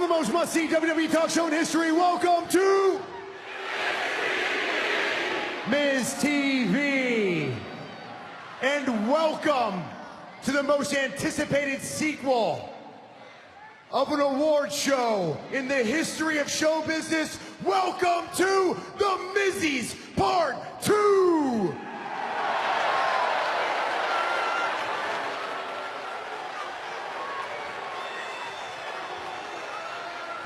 One of the most must-see WWE talk show in history. Welcome to Miz TV. And welcome to the most anticipated sequel of an award show in the history of show business. Welcome to the Mizzies Part 2.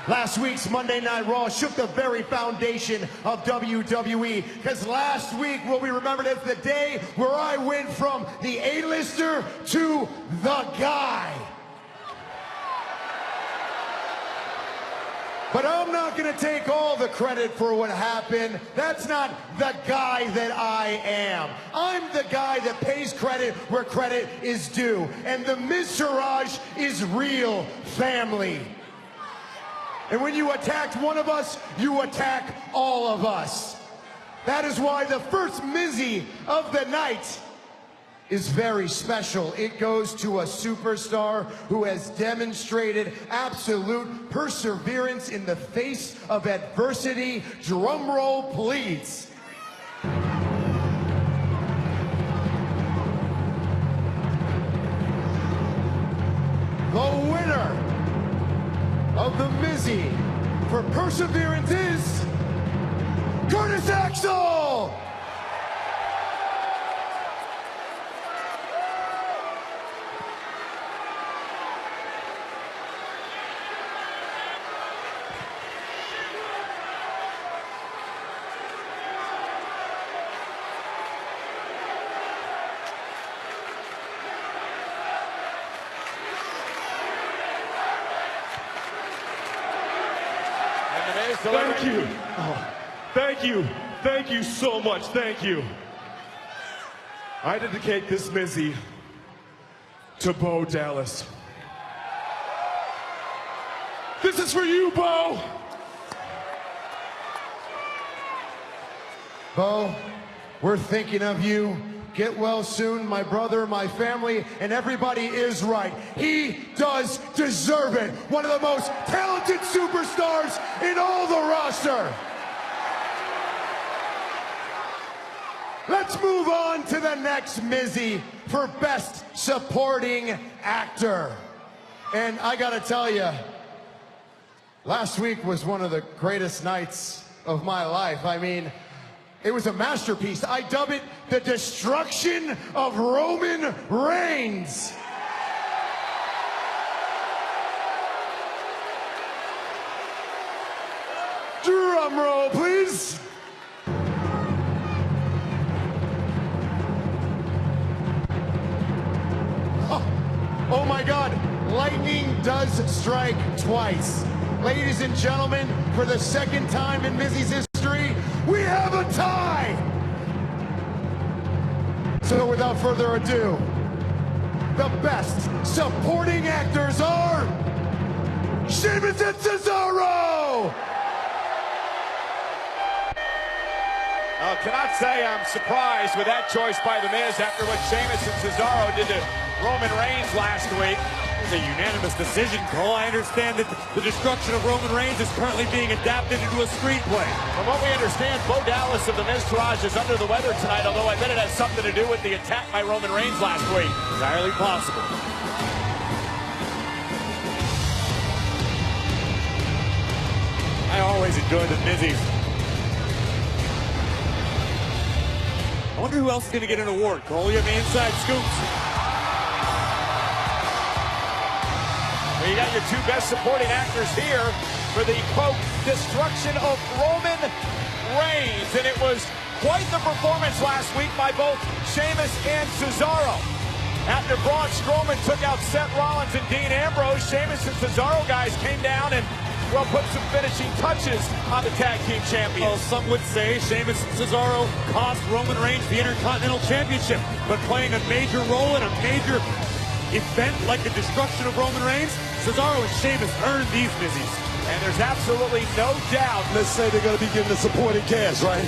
Last week's Monday Night Raw shook the very foundation of WWE, because last week will be remembered as the day where I went from the A-lister to the guy. But I'm not going to take all the credit for what happened. That's not the guy that I am. I'm the guy that pays credit where credit is due. And the Miztourage is real family. And when you attacked one of us, you attack all of us. That is why the first Mizzy of the night is very special. It goes to a superstar who has demonstrated absolute perseverance in the face of adversity. Drum roll, please. The winner of the Mizzy for perseverance is Curtis Axel! Thank you. Oh, thank you. Thank you so much. Thank you. I dedicate this Mizzy to Bo Dallas. This is for you, Bo. Bo, we're thinking of you. Get well soon, my brother, my family, and everybody is right. He does deserve it. One of the most talented superstars in all the roster. Let's move on to the next Mizzy for Best Supporting Actor. And I gotta tell you, last week was one of the greatest nights of my life. I mean, it was a masterpiece. I dub it the destruction of Roman Reigns. Drum roll, please. Oh my God, lightning does strike twice. Ladies and gentlemen, for the second time in Mizzy's history, we have a tie! So without further ado, the best supporting actors are Sheamus and Cesaro! I cannot say I'm surprised with that choice by The Miz after what Sheamus and Cesaro did to Roman Reigns last week. It was a unanimous decision, Cole. I understand that the destruction of Roman Reigns is currently being adapted into a screenplay. From what we understand, Bo Dallas of the Miztourage is under the weather tonight, although I bet it has something to do with the attack by Roman Reigns last week. Entirely possible. I always enjoy the Mizzies. I wonder who else is going to get an award, Cole. You have the inside scoops. Well, you got your two best supporting actors here for the, quote, destruction of Roman Reigns. And it was quite the performance last week by both Sheamus and Cesaro. After Braun Strowman took out Seth Rollins and Dean Ambrose, Sheamus and Cesaro guys came down and, well, put some finishing touches on the tag team champions. Well, some would say Sheamus and Cesaro cost Roman Reigns the Intercontinental Championship, but playing a major role in a major event like the destruction of Roman Reigns, Cesaro and Sheamus earned these Mizzies. And there's absolutely no doubt. Let's say they're going to be getting the supporting cast, right?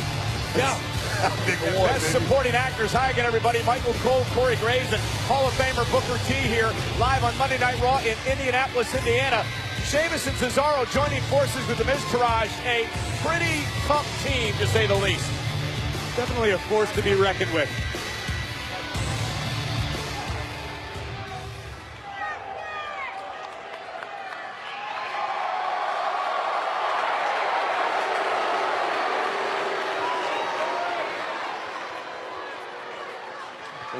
Yeah. Big award, best supporting actors. Hi again, everybody. Michael Cole, Corey Graves, and Hall of Famer Booker T here, live on Monday Night Raw in Indianapolis, Indiana. Sheamus and Cesaro joining forces with the Miz Taraj, a pretty tough team, to say the least. Definitely a force to be reckoned with.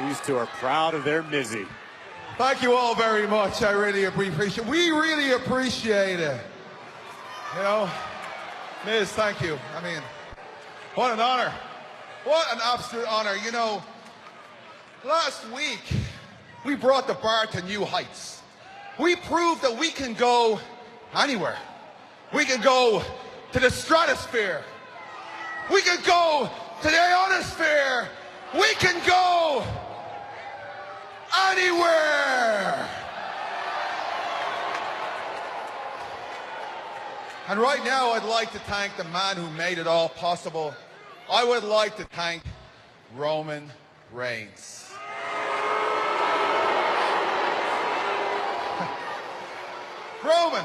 These two are proud of their Mizzy. Thank you all very much. I really appreciate it. We really appreciate it. You know, Miz, thank you. I mean, what an honor. What an absolute honor. You know, last week, we brought the bar to new heights. We proved that we can go anywhere. We can go to the stratosphere. We can go to the ionosphere. We can go anywhere. And right now, I'd like to thank the man who made it all possible. I would like to thank Roman Reigns. Roman,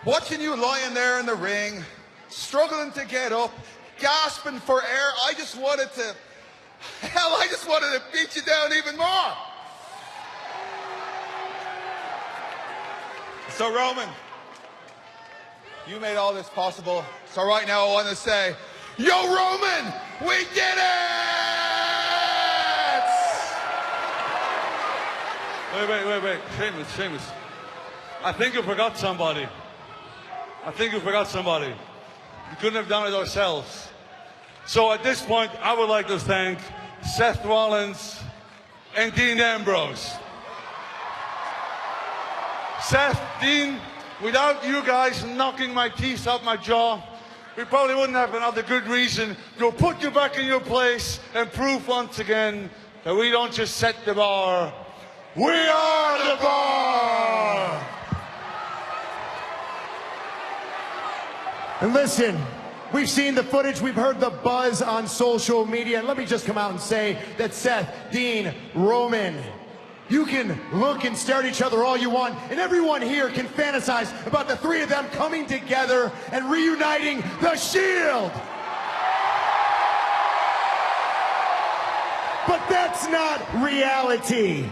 watching you lying there in the ring, struggling to get up, gasping for air, I just wanted to beat you down even more. So Roman, you made all this possible. So right now I want to say, yo Roman, we did it! Wait. Sheamus. I think you forgot somebody. We couldn't have done it ourselves. So at this point, I would like to thank Seth Rollins and Dean Ambrose. Seth, Dean, without you guys knocking my teeth out my jaw, we probably wouldn't have another good reason to put you back in your place and prove once again that we don't just set the bar, we are the bar! And listen, we've seen the footage, we've heard the buzz on social media, and let me just come out and say that Seth, Dean, Roman, you can look and stare at each other all you want, and everyone here can fantasize about the three of them coming together and reuniting the Shield. But that's not reality.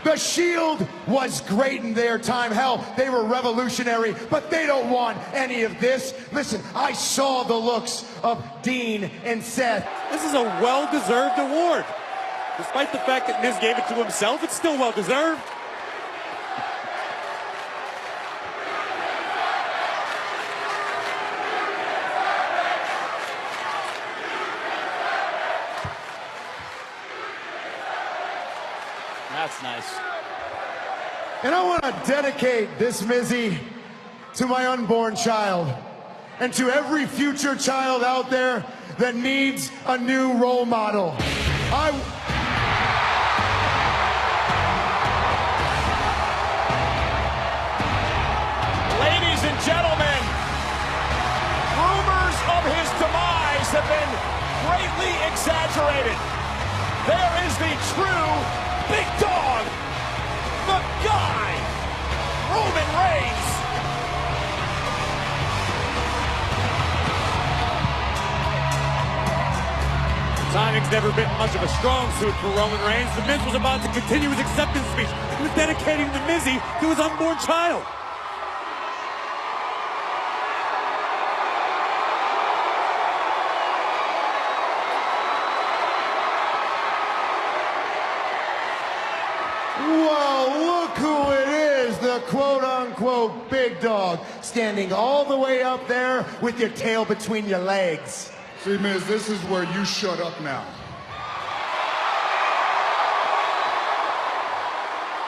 The Shield was great in their time. Hell, they were revolutionary, but they don't want any of this. Listen, I saw the looks of Dean and Seth. This is a well-deserved award. Despite the fact that Miz gave it to himself, it's still well-deserved. That's nice. And I want to dedicate this Mizzy to my unborn child and to every future child out there that needs a new role model. Ladies and gentlemen, rumors of his demise have been greatly exaggerated. There is the true big dog, the guy, Roman Reigns. Timing's never been much of a strong suit for Roman Reigns. The Miz was about to continue his acceptance speech. He was dedicating the Mizzy to his unborn child. Well, look who it is, the quote-unquote big dog, standing all the way up there with your tail between your legs. See, Miz, this is where you shut up now.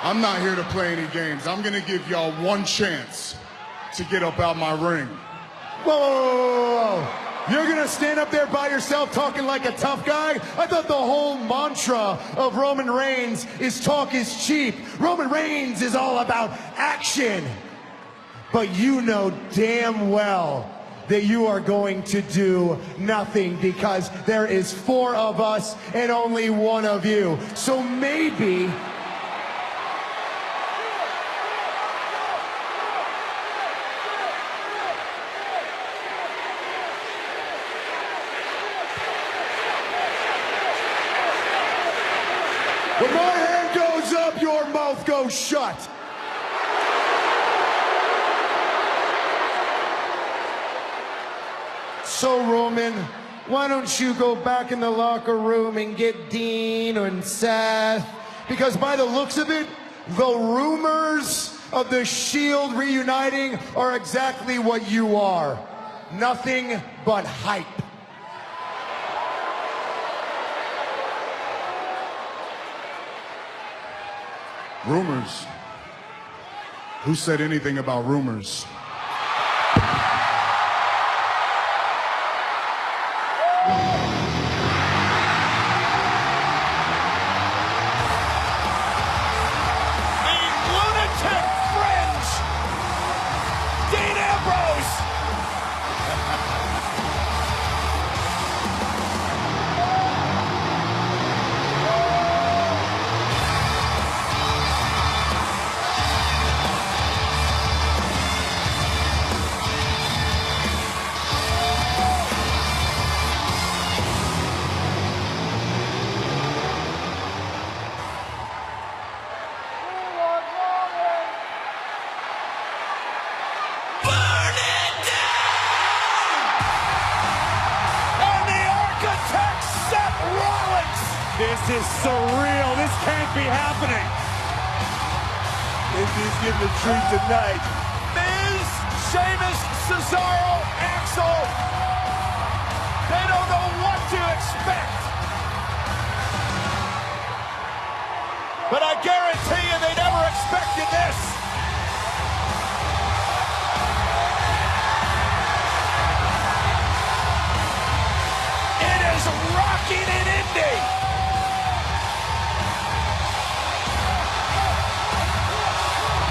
I'm not here to play any games. I'm gonna give y'all one chance to get up out my ring. Whoa! You're gonna stand up there by yourself talking like a tough guy? I thought the whole mantra of Roman Reigns is talk is cheap. Roman Reigns is all about action. But you know damn well that you are going to do nothing because there is 4 of us and only 1 of you. So maybe When my hand goes up, your mouth goes shut. So, Roman, why don't you go back in the locker room and get Dean and Seth? Because by the looks of it, the rumors of the Shield reuniting are exactly what you are. Nothing but hype. Rumors? Who said anything about rumors? This is surreal. This can't be happening. If he's getting the treat tonight. Miz, Sheamus, Cesaro, Axel. They don't know what to expect. But I guarantee you they never expected this. It is rocking in Indy.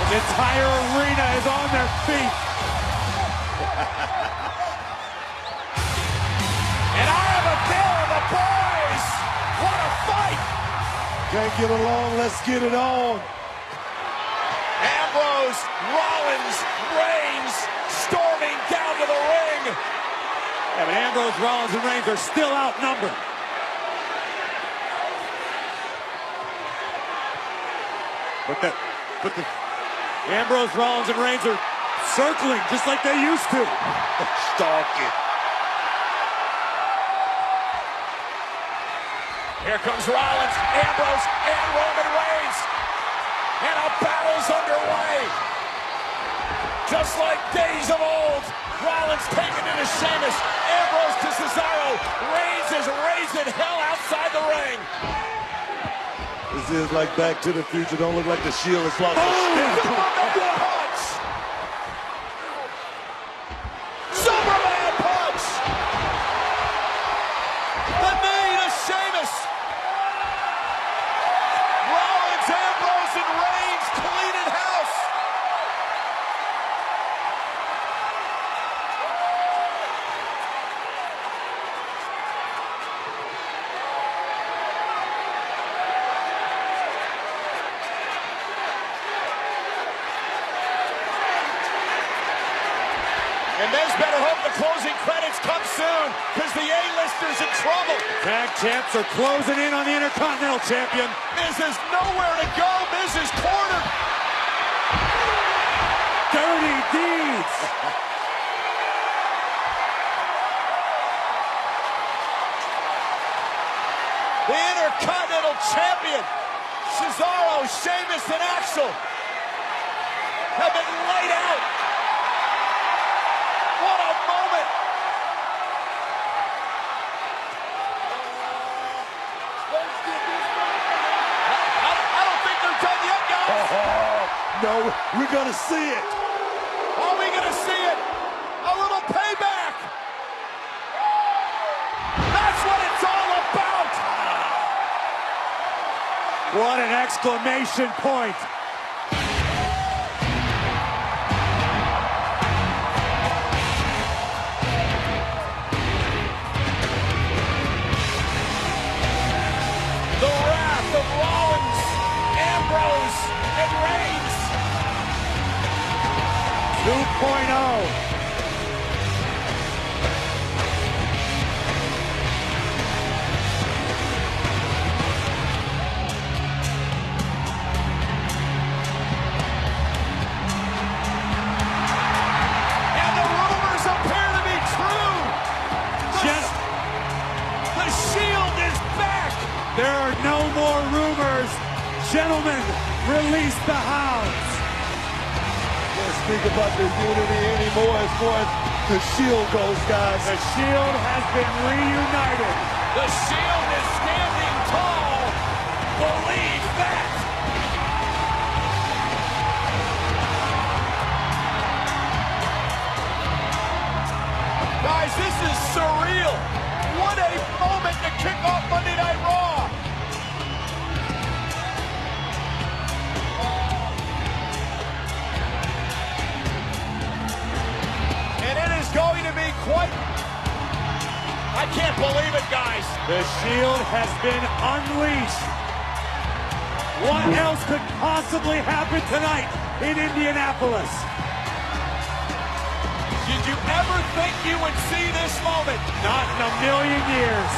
The entire arena is on their feet. And I have a bill, the boys. What a fight. Can't get along, let's get it on. Ambrose, Rollins, Reigns storming down to the ring. Yeah, but Ambrose, Rollins, and Reigns are still outnumbered. But the Ambrose, Rollins, and Reigns are circling just like they used to. Stalking. Here comes Rollins, Ambrose, and Roman Reigns. And a battle's underway. Just like days of old. Rollins taking it to Sheamus. Ambrose to Cesaro. Reigns is raising hell outside the ring. This is like Back to the Future. Don't look like the Shield has lost a step. Punch. Superman punch. The knee to Sheamus. Rollins, Ambrose, and Reigns cleaning house. And Miz better hope the closing credits come soon, because the A-lister's in trouble. Tag champs are closing in on the Intercontinental Champion. Miz has nowhere to go. Miz is cornered. Dirty deeds. The Intercontinental Champion, Cesaro, Sheamus, and Axel have been laid out. What a moment! I don't think they're done yet, guys. No, we're gonna see it. Are we gonna see it? A little payback. That's what it's all about. What an exclamation point. The wrath of Rollins, Ambrose, and Reigns. 2.0. Gentlemen, release the hounds. Can't speak about the unity anymore as far as the Shield goes, guys. The Shield has been reunited. The Shield is standing tall. Believe that. Guys, this is surreal. What a moment to kick off Monday Night Raw. And it is going to be quite... I can't believe it, guys. The Shield has been unleashed. What else could possibly happen tonight in Indianapolis? Did you ever think you would see this moment? Not in a million years.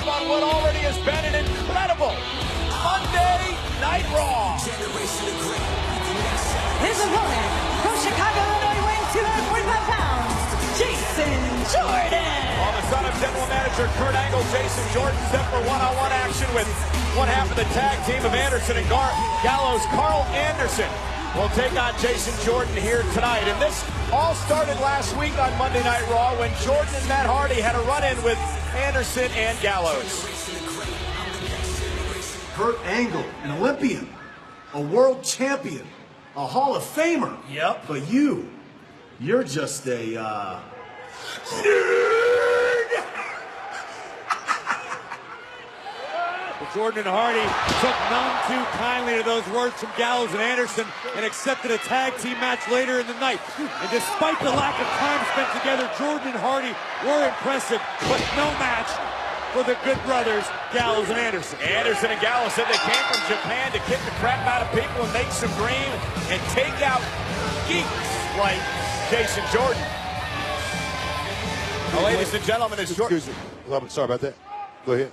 On what already has been an incredible Monday Night Raw. His opponent, from Chicago, Illinois, weighing 245 pounds, Jason Jordan. On the son of General Manager Kurt Angle, Jason Jordan set for one-on-one action with one half of the tag team of Anderson and Gallows. Carl Anderson will take on Jason Jordan here tonight. And this all started last week on Monday Night Raw when Jordan and Matt Hardy had a run-in with Anderson and Gallows. Kurt Angle, an Olympian, a world champion, a Hall of Famer. Yep. But you're just a, Jordan and Hardy took none too kindly to those words from Gallows and Anderson and accepted a tag team match later in the night. And despite the lack of time spent together, Jordan and Hardy were impressive, but no match for the good brothers, Gallows and Anderson. Anderson and Gallows said they came from Japan to kick the crap out of people and make some green and take out geeks like Jason Jordan. Well, ladies and gentlemen, it's Jordan. Excuse me. Sorry about that. Go ahead.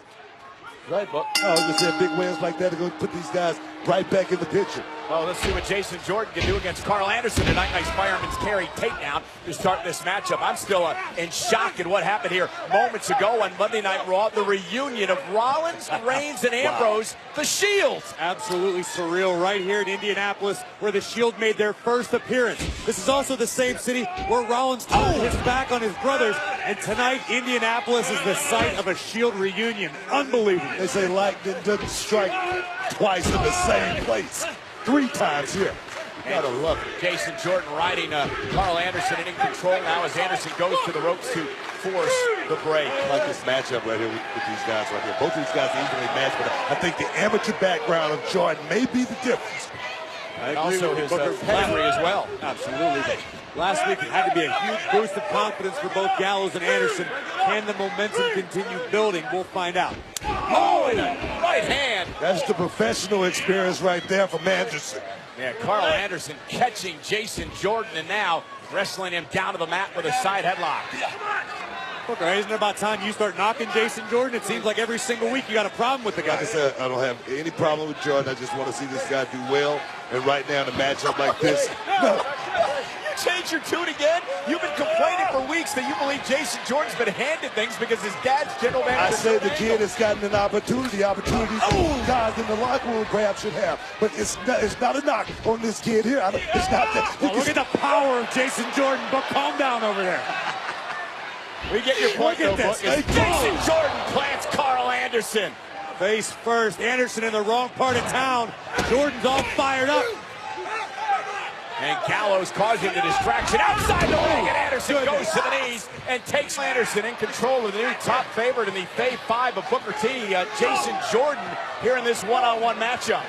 Right, Buck. I was just saying big wins like that are going to put these guys right back in the picture. Well, let's see what Jason Jordan can do against Carl Anderson tonight. Nice fireman's carry takedown to start this matchup. I'm still in shock at what happened here moments ago on Monday Night Raw. The reunion of Rollins, Reigns, and Ambrose, the Shield. Absolutely surreal right here in Indianapolis where the Shield made their first appearance. This is also the same city where Rollins turned his back on his brothers. And tonight, Indianapolis is the site of a Shield reunion. Unbelievable. They say lightning doesn't strike twice in the same place. 3 times here. Gotta love it. Jason Jordan riding Carl Anderson and in control now as Anderson goes to the ropes to force the break. I like this matchup right here with these guys right here. Both of these guys are evenly matched, but I think the amateur background of Jordan may be the difference. And also his pedigree as well. Absolutely. Last week it had to be a huge boost of confidence for both Gallows and Anderson. Can the momentum continue building? We'll find out. Oh, and a right hand. That's the professional experience right there from Anderson. Yeah, Carl Anderson catching Jason Jordan and now wrestling him down to the mat with a side headlock. Booker, isn't it about time you start knocking Jason Jordan? It seems like every single week you got a problem with the guy. Like I said, I don't have any problem with Jordan. I just want to see this guy do well. And right now in a matchup like this, no. Change your tune again? You've been complaining for weeks that you believe Jason Jordan's been handed things because his dad's general manager. I said the kid has gotten an opportunity guys in the locker room perhaps should have. But it's not a knock on this kid here. It's not that. Well, look at the power of Jason Jordan, but calm down over there. We get your point, look at this. Jason Jordan plants Carl Anderson. Face first, Anderson in the wrong part of town. Jordan's all fired up. And Gallows causing the distraction outside the ring, and Anderson goes to the knees and takes Anderson in control of the new top favorite in the Fave 5 of Booker T, Jason Jordan, here in this one-on-one matchup.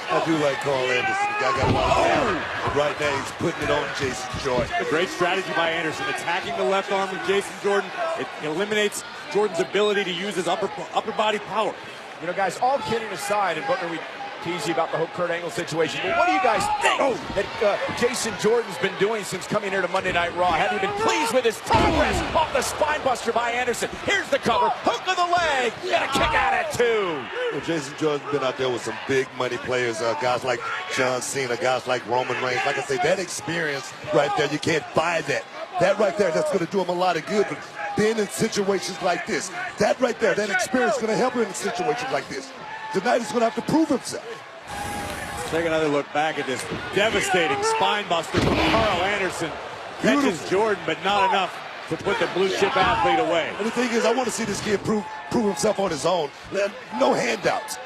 I do like Carl Anderson. The guy got a lot of talent. Right now he's putting it on Jason Jordan. A great strategy by Anderson, attacking the left arm of Jason Jordan. It eliminates Jordan's ability to use his upper body power. You know, guys, all kidding aside, and Booker, we tease you about the whole Kurt Angle situation, but what do you guys think that Jason Jordan's been doing since coming here to Monday Night Raw? Have you been pleased with his progress off the spine buster by Anderson? Here's the cover, hook of the leg, got a kick out at 2. Well, Jason Jordan's been out there with some big money players, guys like John Cena, guys like Roman Reigns. Like I say, that experience right there, you can't buy that That right there, that's going to do him a lot of good. But being in situations like this, that right there, that experience is going to help him in situations like this. Tonight he's going to have to prove himself. Take another look back at this devastating spine buster from Carl Anderson. Catches Jordan, but not enough to put the blue chip athlete away. And the thing is, I want to see this kid prove himself on his own. No handouts.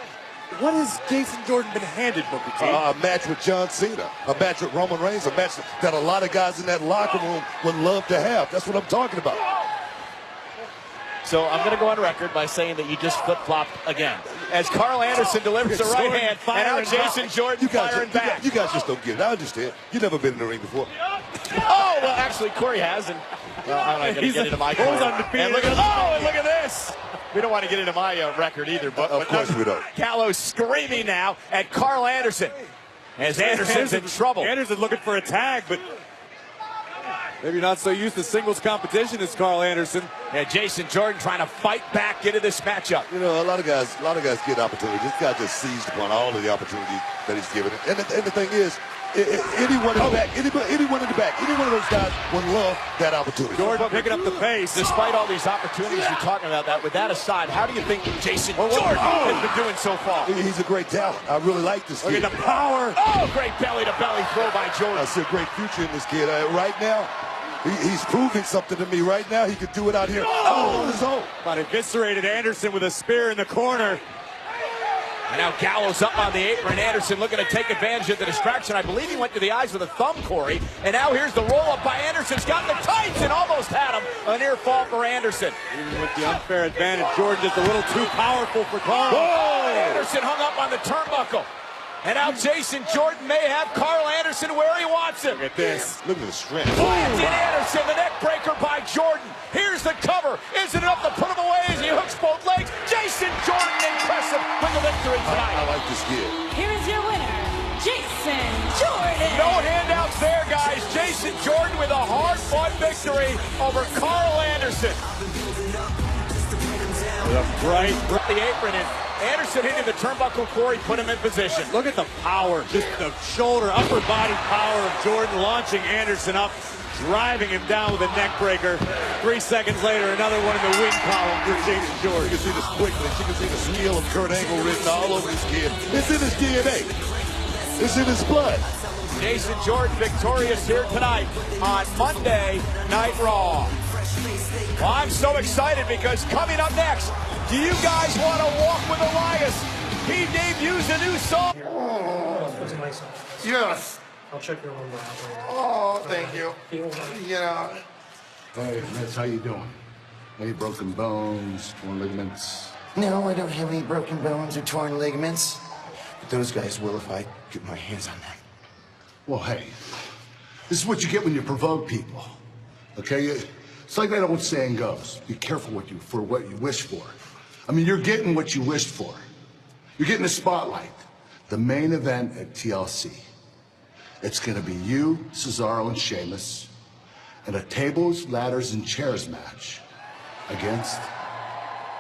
What has Jason Jordan been handed, Booker T? A match with John Cena, a match with Roman Reigns, a match that a lot of guys in that locker room would love to have. That's what I'm talking about. So I'm going to go on record by saying that you just flip-flopped again. As Carl Anderson delivers a right hand, and now Jason Jordan firing back. You guys just don't get it. I understand. You've never been in the ring before. Oh, well, actually, Corey has, and I'm not going to get into my career. And look at this. We don't want to get into my record either, but of course we don't. Gallows screaming now at Carl Anderson as Anderson's in trouble. Anderson looking for a tag, but maybe not so used to singles competition as Carl Anderson. Yeah, Jason Jordan trying to fight back into this matchup. You know, a lot of guys get opportunities. This guy just seized upon all of the opportunities that he's given. And the thing is, anyone in the back, any one of those guys would love that opportunity. Jordan picking up the pace. Despite all these opportunities you're talking about, that with that aside, how do you think Jason Jordan has been doing so far? He's a great talent. I really like this kid. Look at the power. Oh, great belly-to-belly throw by Jordan. I see a great future in this kid. Right now, he's proving something to me. Right now, he could do it out here all on his own. But eviscerated Anderson with a spear in the corner. And now Gallows up on the apron. Anderson looking to take advantage of the distraction. I believe he went to the eyes with a thumb, Corey. And now here's the roll-up by Anderson. He's got the tights and almost had him. A near fall for Anderson. Even with the unfair advantage, Jordan just a little too powerful for Carl. Oh! Anderson hung up on the turnbuckle. And now Jason Jordan may have Carl Anderson where he wants him. Look at this. Look at the strength. Planted Anderson, the neck breaker by Jordan. Here's the cover. Isn't enough to put him away as he hooks both legs. Jason Jordan impressive with the victory tonight. I like this kid. Here is your winner, Jason Jordan. No handouts there, guys. Jason Jordan with a hard-fought victory over Carl Anderson. With a bright, the apron in. Anderson hitting the turnbuckle, Corey put him in position. Look at the power, just the shoulder, upper body power of Jordan launching Anderson up, driving him down with a neck breaker. 3 seconds later, another one in the win column for Jason Jordan. You can see this quickness. You can see the skill of Kurt Angle written all over this kid. It's in his DNA. It's in his blood. Jason Jordan victorious here tonight on Monday Night Raw. Well, I'm so excited because coming up next, do you guys want to walk with Elias? He debuts a new song. Yes. I'll check your number out later. Oh, thank you. You know. Hey, Miss, how you doing? Any broken bones, torn ligaments? No, I don't have any broken bones or torn ligaments. But those guys will if I get my hands on them. Well, hey, this is what you get when you provoke people. Okay? It's like that old saying goes, be careful what you wish for. I mean, you're getting what you wished for. You're getting the spotlight. The main event at TLC. It's gonna be you, Cesaro, and Sheamus, in a tables, ladders, and chairs match against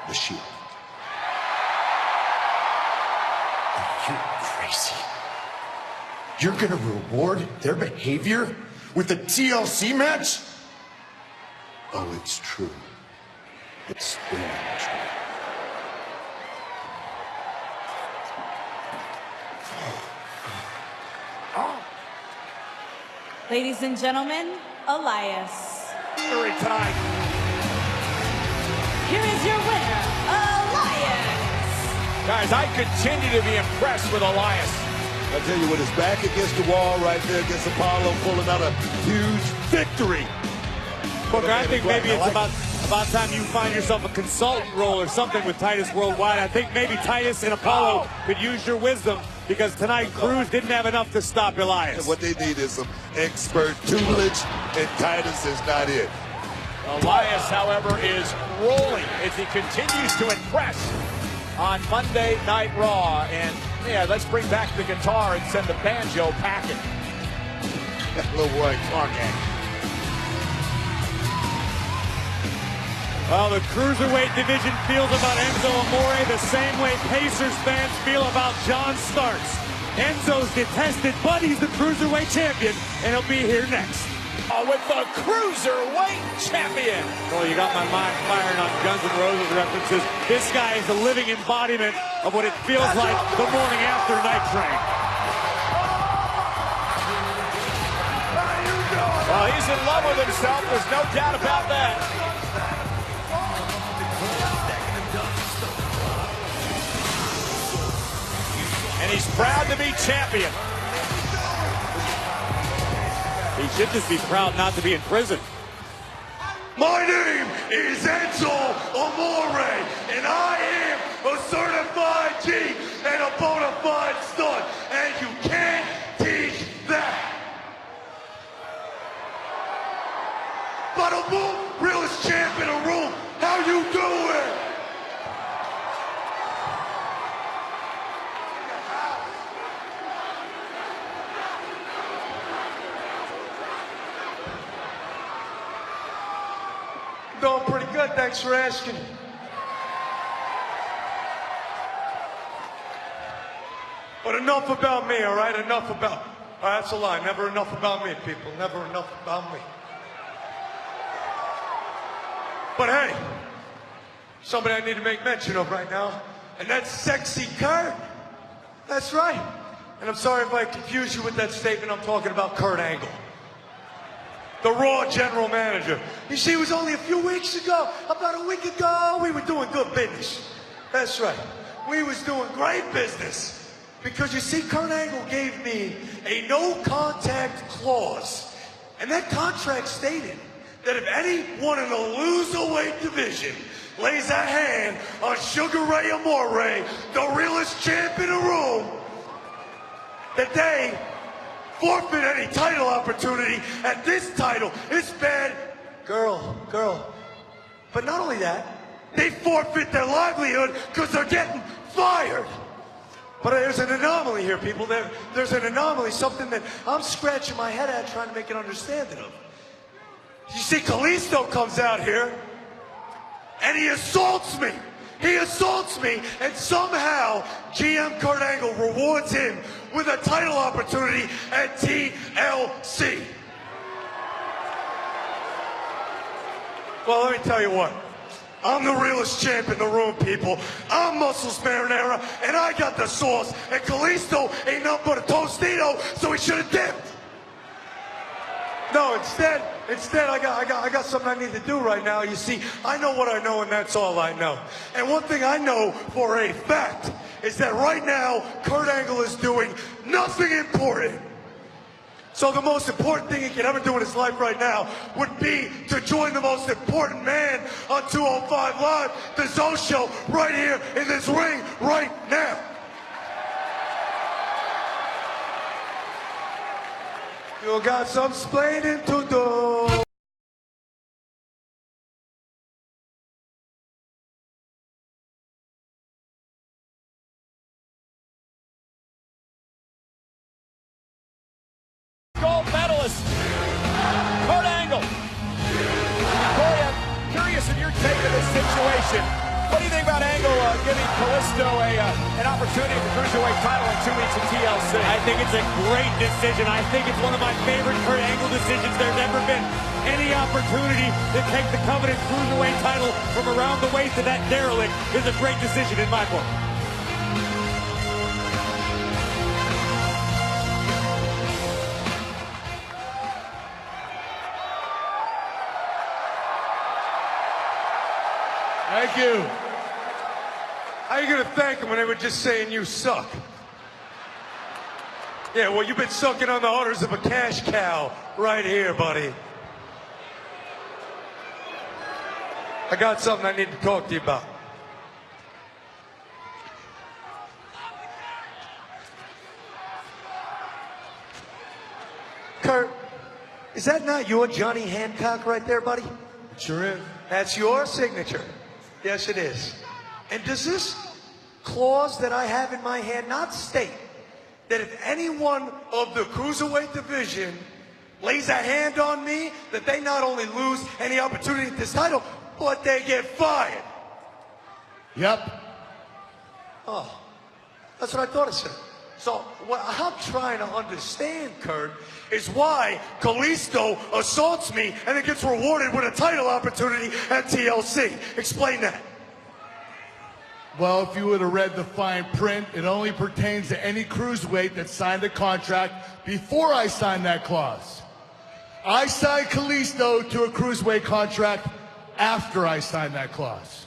The Shield. You're crazy. You're gonna reward their behavior with a TLC match? Oh, it's true. It's damn true. Ladies and gentlemen, Elias. Victory tonight. Here is your winner, Elias. Guys, I continue to be impressed with Elias. I tell you, with his back against the wall right there against Apollo, pulling out a huge victory. Booker, I think maybe it's about time you find yourself a consultant role or something with Titus Worldwide. I think maybe Titus and Apollo could use your wisdom because tonight Cruz didn't have enough to stop Elias. What they need is some expert tutelage, and Titus is not it. Elias, however, is rolling as he continues to impress on Monday Night Raw. And yeah, let's bring back the guitar and send the banjo packing. Little white car gang. Well, the Cruiserweight division feels about Enzo Amore the same way Pacers fans feel about John Starks. Enzo's detested, but he's the Cruiserweight champion, and he'll be here next. with the Cruiserweight Champion. Well, you got my mind firing on Guns N' Roses references. This guy is a living embodiment of what it feels like the morning after Night Train. Well, he's in love with himself. There's no doubt about that. And he's proud to be champion. He should just be proud not to be in prison. My name is Enzo Amore, and I am a certified G and a bona fide stud, and you can't teach that. Bada boom, realest champ in the room. How you doing? Doing pretty good, thanks for asking. But enough about me, all right? Enough about... that's a lie. Never enough about me, people. Never enough about me. But hey, somebody I need to make mention of right now, and that's Sexy Kurt. That's right. And I'm sorry if I confused you with that statement. I'm talking about Kurt Angle, the Raw general manager. You see, it was only a few weeks ago, about a week ago, we were doing good business. That's right. We was doing great business. Because you see, Kurt Angle gave me a no-contact clause. And that contract stated that if anyone in the loserweight division lays a hand on Sugar Ray Amore, the realest champ in the room, that they forfeit any title opportunity, and this title is bad. Girl. But not only that, they forfeit their livelihood because they're getting fired. But there's an anomaly here, people. There's an anomaly, something that I'm scratching my head at trying to make an understanding of. You see, Kalisto comes out here, and he assaults me. He assaults me, and somehow GM Kurt Angle rewards him with a title opportunity at TLC. Well, let me tell you what. I'm the realest champ in the room, people. I'm Muscles Marinara, and I got the sauce. And Kalisto ain't nothing but a Tostito, so he should have dipped. No, instead, I got something I need to do right now. You see, I know what I know, and that's all I know. And one thing I know for a fact is that right now, Kurt Angle is doing nothing important. So the most important thing he can ever do in his life right now would be to join the most important man on 205 Live, the Zoe Show, right here in this ring right now. You got some splaining to do. Gold medalist, Kurt Angle. Corey, I'm curious in your take of this situation. What do you think about Angle giving Kalisto an opportunity for Cruiserweight title in 2 weeks at TLC? I think it's a great decision. I think it's one of my favorite Kurt Angle decisions there's ever been. Any opportunity to take the coveted Cruiserweight title from around the waist of that derelict is a great decision in my book. Thank you. How are you going to thank them when they were just saying you suck? Yeah, well, you've been sucking on the udders of a cash cow right here, buddy. I got something I need to talk to you about. Kurt, is that not your Johnny Hancock right there, buddy? Sure is. That's your signature. Yes, it is. And does this clause that I have in my hand not state that if anyone of the Cruiserweight division lays a hand on me, that they not only lose any opportunity at this title, but they get fired? Yep. Oh, that's what I thought it said. So what I'm trying to understand, Kurt, is why Kalisto assaults me and then gets rewarded with a title opportunity at TLC. Explain that. Well, if you would have read the fine print, it only pertains to any cruiserweight that signed a contract before I signed that clause. I signed Kalisto to a cruiserweight contract after I signed that clause.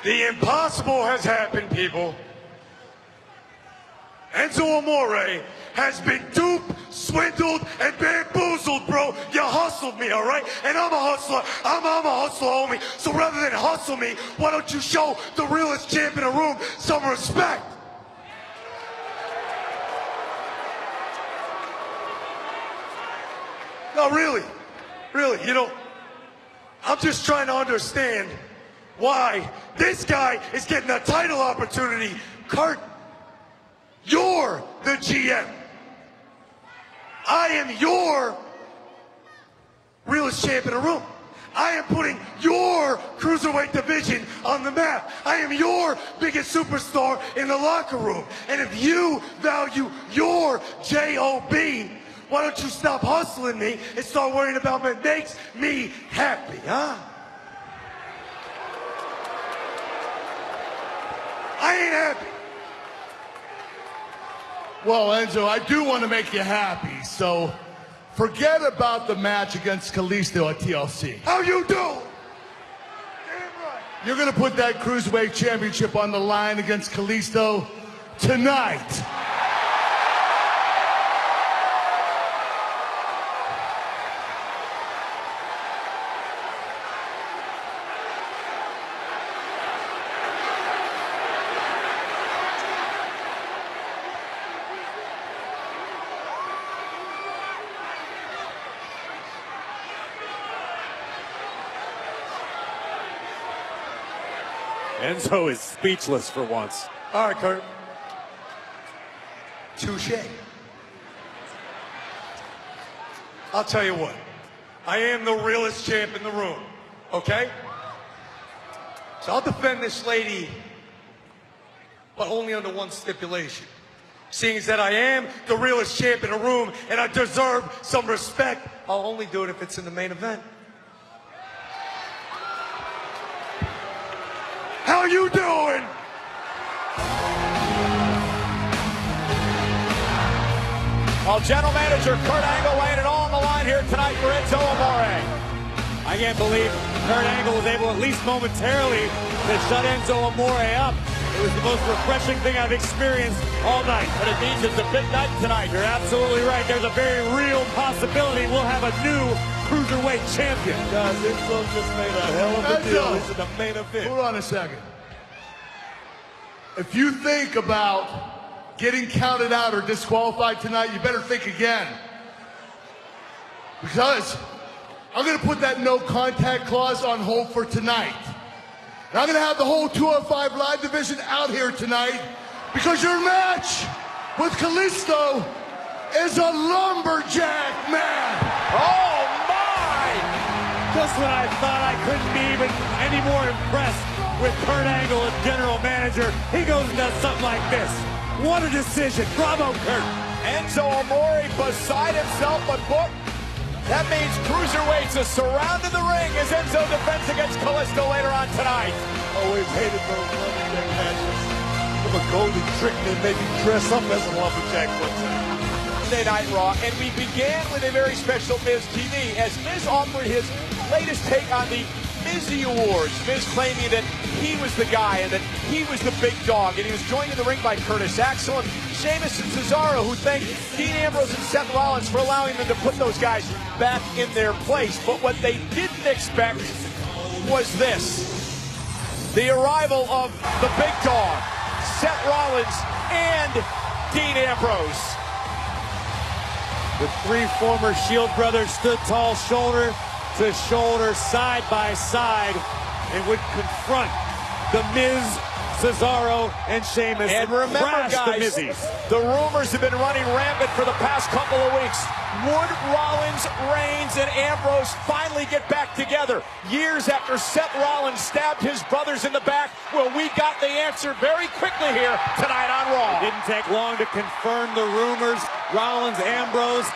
The impossible has happened, people. Enzo Amore has been duped, swindled, and bamboozled, bro. You hustled me, all right? And I'm a hustler. I'm a hustler, homie. So rather than hustle me, why don't you show the realest champ in the room some respect? No, really. Really, you know, I'm just trying to understand why this guy is getting a title opportunity. Kurt, you're the GM. I am your realest champ in the room. I am putting your cruiserweight division on the map. I am your biggest superstar in the locker room. And if you value your J.O.B., why don't you stop hustling me and start worrying about what makes me happy, huh? I ain't happy. Well, Enzo, I do want to make you happy, so forget about the match against Kalisto at TLC. How you do? Damn right. You're going to put that Cruiserweight Championship on the line against Kalisto tonight. Enzo is speechless for once. All right, Kurt. Touche. I'll tell you what. I am the realest champ in the room, okay? So I'll defend this lady, but only under one stipulation. Seeing as that I am the realest champ in the room and I deserve some respect, I'll only do it if it's in the main event. How you doing? Well, General Manager Kurt Angle laying it all on the line here tonight for Enzo Amore. I can't believe Kurt Angle was able, at least momentarily, to shut Enzo Amore up. It was the most refreshing thing I've experienced all night. But it means it's a big night tonight. You're absolutely right. There's a very real possibility we'll have a new Cruiserweight champion. Guys, Enzo just made a hell of a deal. He's in the main event. Hold on a second. If you think about getting counted out or disqualified tonight, you better think again. Because I'm going to put that no contact clause on hold for tonight. And I'm going to have the whole 205 Live division out here tonight because your match with Kalisto is a lumberjack match. Oh, my! Just when I thought I couldn't be even any more impressed with Kurt Angle as general manager, he goes and does something like this. What a decision. Bravo, Kurt. Enzo Amore beside himself, but book. That means cruiserweights are surrounded the ring as Enzo defends against Kalisto later on tonight. Always hated those lumberjack matches. If a golden trick and maybe dress up as a lumberjack one time. Monday Night Raw, and we began with a very special Miz TV as Miz offered his latest take on the Mizzy Awards. Miz claiming that he was the guy and that he was the big dog, and he was joined in the ring by Curtis Axel and Sheamus and Cesaro, who thanked Dean Ambrose and Seth Rollins for allowing them to put those guys back in their place. But what they didn't expect was this: the arrival of the big dog, Seth Rollins and Dean Ambrose. The three former Shield brothers stood tall, shoulder to shoulder, side by side, and would confront the Miz Cesaro and Sheamus. And remember, guys, the rumors have been running rampant for the past couple of weeks. Would Rollins, Reigns, and Ambrose finally get back together years after Seth Rollins stabbed his brothers in the back? Well, we got the answer very quickly here tonight on Raw. It didn't take long to confirm the rumors. Rollins, Ambrose,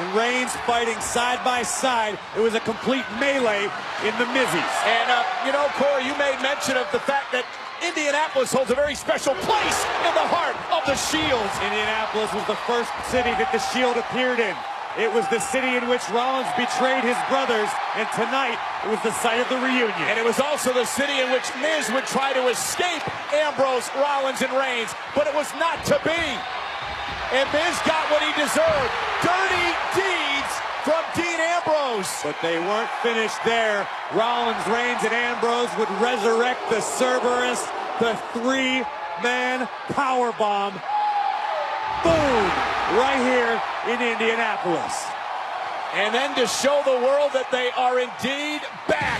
and Reigns fighting side by side. It was a complete melee in the Mizzies. And, you know, Corey, you made mention of the fact that Indianapolis holds a very special place in the heart of the Shield. Indianapolis was the first city that the Shield appeared in. It was the city in which Rollins betrayed his brothers, and tonight it was the site of the reunion. And it was also the city in which Miz would try to escape Ambrose, Rollins, and Reigns, but it was not to be. And Miz got what he deserved. Dirty deeds from Dean Ambrose. But they weren't finished there. Rollins, Reigns, and Ambrose would resurrect the Cerberus, the three-man powerbomb. Boom! Right here in Indianapolis. And then to show the world that they are indeed back,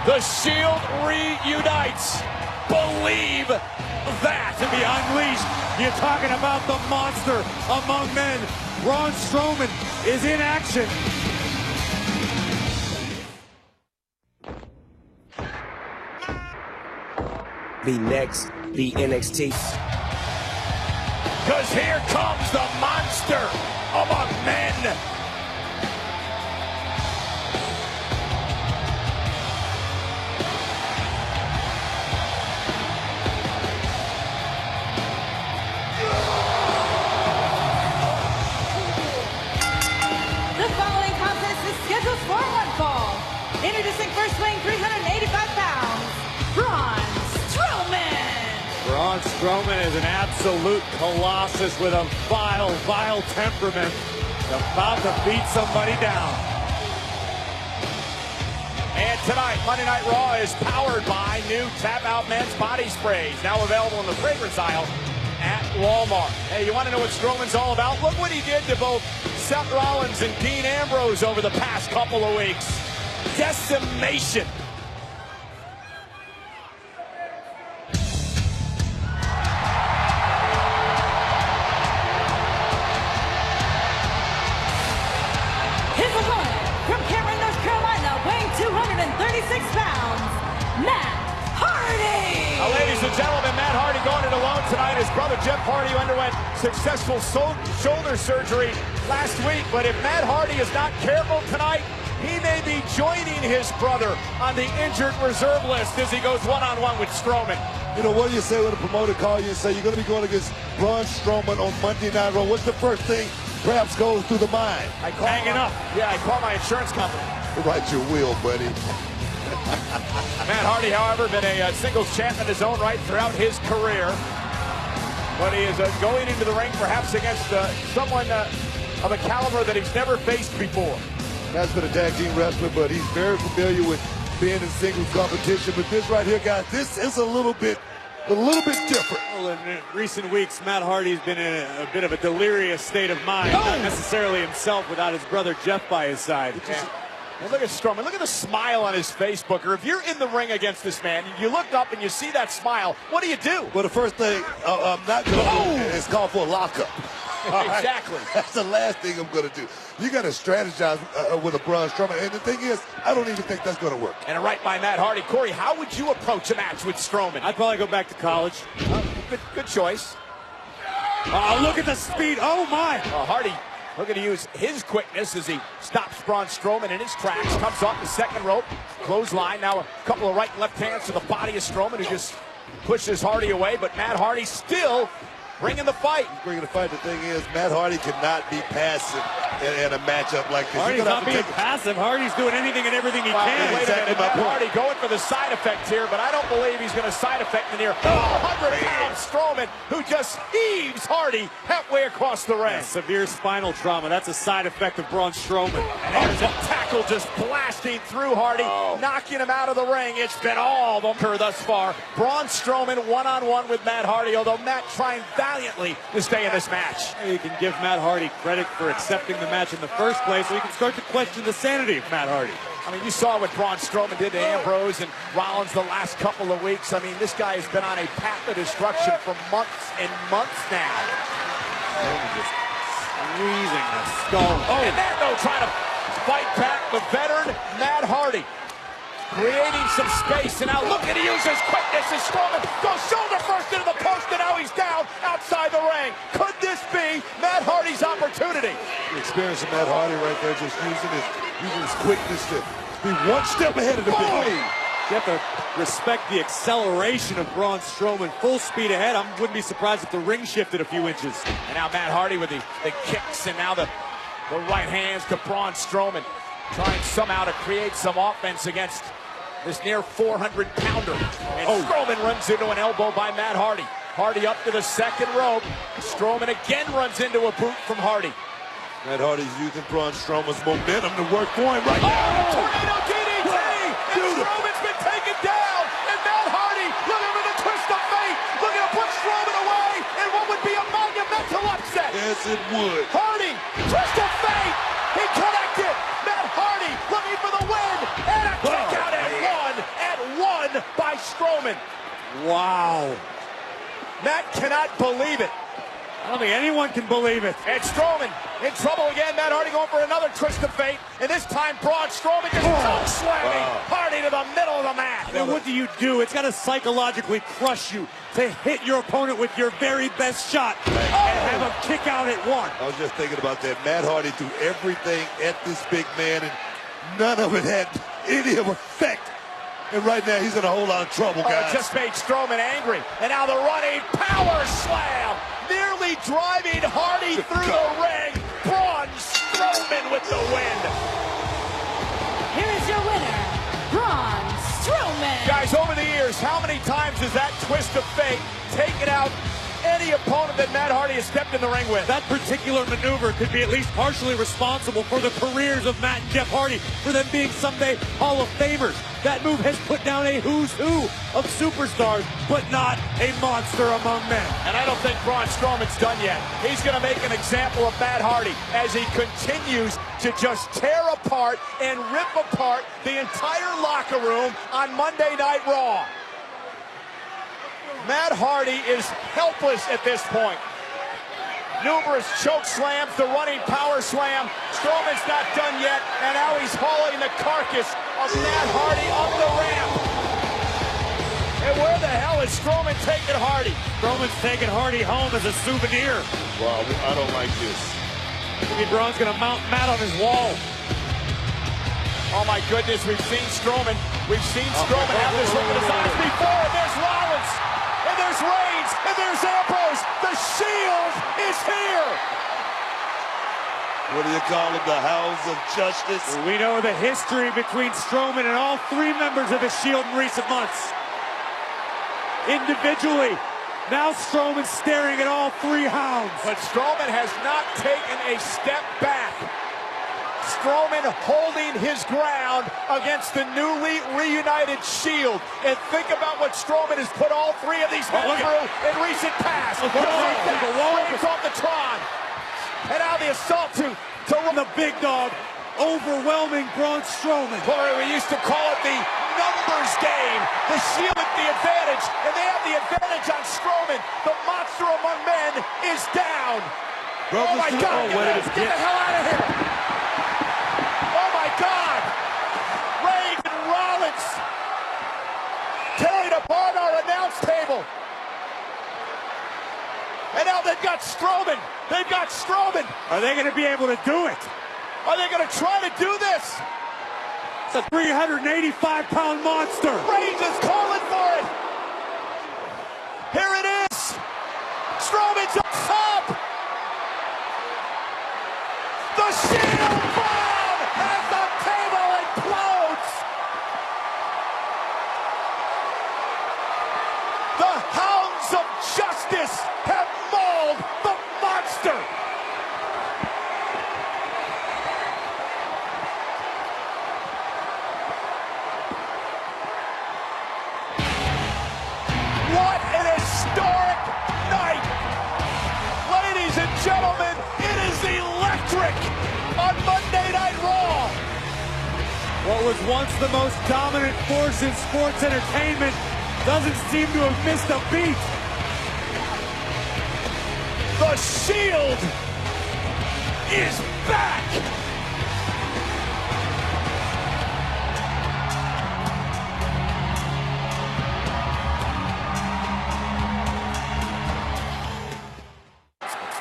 the Shield reunites. Believe that. To be unleashed. You're talking about the monster among men. Braun Strowman is in action. Be next, be NXT. Because here comes the monster among men. Introducing first weighing 385 pounds, Braun Strowman. Braun Strowman is an absolute colossus with a vile temperament. About to beat somebody down. And tonight, Monday Night Raw is powered by new Tap Out Men's Body Sprays, now available in the fragrance aisle at Walmart. Hey, you want to know what Strowman's all about? Look what he did to both Seth Rollins and Dean Ambrose over the past couple of weeks. Decimation. His opponent from Cameron, North Carolina, weighing 236 pounds, Matt Hardy. Now, ladies and gentlemen, Matt Hardy going it alone tonight. His brother Jeff Hardy underwent successful shoulder surgery last week, but if Matt Hardy is not careful tonight, he may be joining his brother on the injured reserve list as he goes one-on-one with Strowman. You know, what do you say when a promoter calls you and say you're going to be going against Braun Strowman on Monday Night Raw? What's the first thing perhaps goes through the mind? Hanging up. Yeah, I call my insurance company. Write your will, buddy. Matt Hardy, however, been a singles champ in his own right throughout his career. But he is going into the ring perhaps against someone of a caliber that he's never faced before. Matt's been a tag team wrestler, but he's very familiar with being in singles competition. But this right here, guys, this is a little bit different. Well, in recent weeks, Matt Hardy's been in a bit of a delirious state of mind. Not necessarily himself without his brother Jeff by his side. And look at Strowman. Look at the smile on his face, Booker. If you're in the ring against this man, you look up and you see that smile, what do you do? Well, the first thing I'm not going to do is call for a lockup. Exactly. Right? That's the last thing I'm going to do. You got to strategize with a Braun Strowman. And the thing is, I don't even think that's going to work. And a right by Matt Hardy. Corey, how would you approach a match with Strowman? I'd probably go back to college. Good choice. Oh, look at the speed. Oh, my. Hardy looking to use his quickness as he stops Braun Strowman in his tracks. Comes off the second rope. Clothesline. Now a couple of right and left hands to the body of Strowman, who just pushes Hardy away. But Matt Hardy still bringing the fight. Bringing the fight. The thing is, Matt Hardy cannot be passive in a matchup like this. Hardy's not being passive. Hardy's doing anything and everything he can. Wait a minute. Matt Hardy going for the side effect here, but I don't believe he's going to side effect the near 100-pound Strowman, who just heaves Hardy halfway across the ring. Yeah, severe spinal trauma. That's a side effect of Braun Strowman. And there's a tackle just blasting through Hardy, knocking him out of the ring. It's been all the thus far. Braun Strowman one-on-one with Matt Hardy, although Matt trying that valiantly to stay in this match. You can give Matt Hardy credit for accepting the match in the first place, or you can start to question the sanity of Matt Hardy. I mean, you saw what Braun Strowman did to Ambrose and Rollins the last couple of weeks. I mean, this guy has been on a path of destruction for months and months now. Just squeezing the skull. Oh, and that, though, trying to fight back the veteran Matt Hardy. Creating some space, and now look at he uses quickness as Strowman goes shoulder first into the post, and now he's down outside the ring. Could this be Matt Hardy's opportunity? The experience of Matt Hardy right there, just using his quickness to be one step ahead of the big league. You have to respect the acceleration of Braun Strowman. Full speed ahead. I wouldn't be surprised if the ring shifted a few inches. And now Matt Hardy with the kicks, and now the right hands to Braun Strowman, trying somehow to create some offense against this near 400-pounder. And Strowman runs into an elbow by Matt Hardy. Hardy up to the second rope. Strowman again runs into a boot from Hardy. Matt Hardy's using Braun Strowman's momentum to work for him right now. Tornado DDT! And Strowman's been taken down! And Matt Hardy looking for the twist of fate, looking to put Strowman away in what would be a monumental upset. Yes, it would. Hardy, twist of fate! He connected! Matt Hardy looking for the win! And a kick out at one by Strowman. Wow. Matt cannot believe it. I don't think anyone can believe it. And Strowman in trouble again. Matt Hardy going for another twist of fate. And this time Braun Strowman just choke slamming Hardy to the middle of the mat. And what do? It's got to psychologically crush you to hit your opponent with your very best shot and have him kick out at one. I was just thinking about that. Matt Hardy threw everything at this big man, and none of it had any effect. And right now, he's in a whole lot of trouble, guys. It just made Strowman angry. And now the running power slam, nearly driving Hardy through the ring. Braun Strowman with the win. Here is your winner, Braun Strowman. Guys, over the years, how many times has that twist of fate taken out any opponent that Matt Hardy has stepped in the ring with? That particular maneuver could be at least partially responsible for the careers of Matt and Jeff Hardy, for them being someday Hall of Famers. That move has put down a who's who of superstars, but not a monster among men. And I don't think Braun Strowman's done yet. He's going to make an example of Matt Hardy as he continues to just tear apart and rip apart the entire locker room on Monday Night Raw. Matt Hardy is helpless at this point. Numerous choke slams, the running power slam. Strowman's not done yet, and now he's hauling the carcass of Matt Hardy up the ramp. And where the hell is Strowman taking Hardy? Strowman's taking Hardy home as a souvenir. Wow, I don't like this. Maybe Braun's going to mount Matt on his wall. Oh my goodness, we've seen Strowman. We've seen Strowman have this look in his eyes before. And there's Rollins. And there's Reigns, and there's Ambrose. The Shield is here. What do you call it? The Hounds of Justice? We know the history between Strowman and all three members of the Shield in recent months. Individually, now Strowman's staring at all three hounds. But Strowman has not taken a step back. Strowman holding his ground against the newly reunited Shield. And think about what Strowman has put all three of these men through in recent past. Reigns off the Tron. And now the assault to the big dog, overwhelming Braun Strowman. Corey, we used to call it the numbers game. The Shield with the advantage, and they have the advantage on Strowman. The monster among men is down. Oh my God, get the hell out of here. God! Reigns and Rollins tearing apart our announce table. And now they've got Strowman. They've got Strowman. Are they going to be able to do it? Are they going to try to do this? It's a 385-pound monster. Reigns is calling for it. Here it is. Strowman's up top. The Shield bomb as the table implodes. The Hounds of Justice have mauled the monster. What an historic night Eccentric on Monday Night Raw. What was once the most dominant force in sports entertainment doesn't seem to have missed a beat. The Shield is back.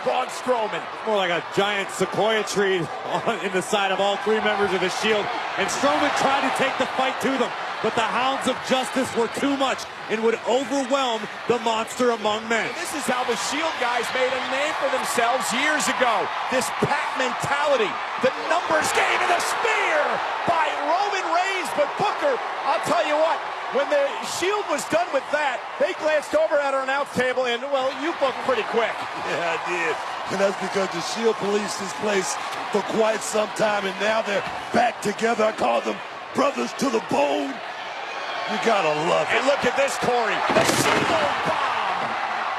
Braun Strowman. More like a giant sequoia tree in the side of all three members of the Shield. And Strowman tried to take the fight to them, but the hounds of justice were too much and would overwhelm the monster among men. And this is how the Shield guys made a name for themselves years ago. This pack mentality, the numbers game, and the spear by Roman Reigns. But Booker, I'll tell you what, when the Shield was done with that, they glanced over at our announce table and, well, you booked pretty quick. Yeah, I did. And that's because the Shield policed this place for quite some time, and now they're back together. I call them brothers to the bone. You gotta love it. And look at this, Corey. The Shield bomb.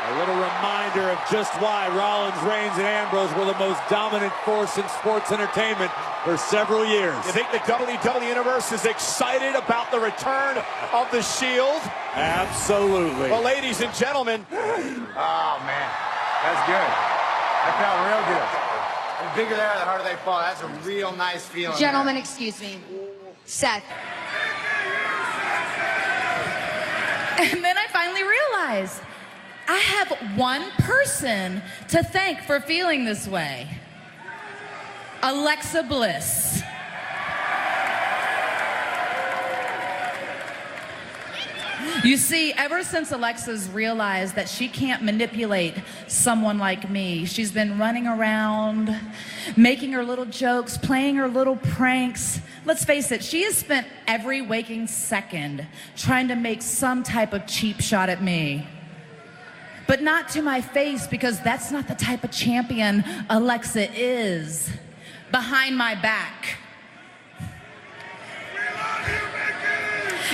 A little reminder of just why Rollins, Reigns, and Ambrose were the most dominant force in sports entertainment for several years. You think the WWE Universe is excited about the return of the Shield? Absolutely. Well, ladies and gentlemen. Oh, man. That's good. That felt real good. The bigger they are, the harder they fall. That's a real nice feeling. Gentlemen, excuse me. Seth. And then I finally realized I have one person to thank for feeling this way. Alexa Bliss. You see, ever since Alexa's realized that she can't manipulate someone like me, she's been running around, making her little jokes, playing her little pranks. Let's face it, she has spent every waking second trying to make some type of cheap shot at me. But not to my face, because that's not the type of champion Alexa is. Behind my back.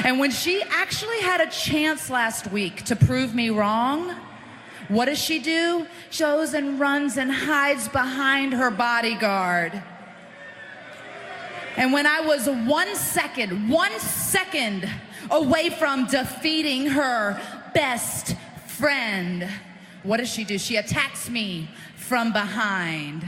And when she actually had a chance last week to prove me wrong, what does she do? She goes and runs and hides behind her bodyguard. And when I was 1 second away from defeating her best friend, what does she do? She attacks me from behind.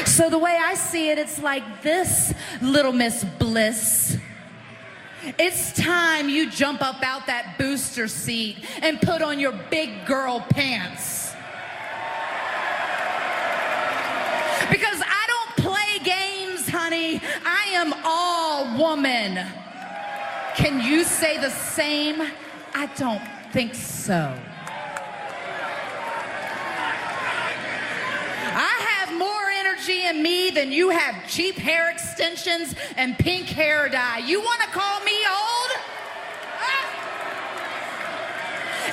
So the way I see it, it's like this, Little Miss Bliss. It's time you jump up out that booster seat and put on your big girl pants. Because I don't play games, honey. I am all woman. Can you say the same? I don't think so. In me than you have cheap hair extensions and pink hair dye. You want to call me old?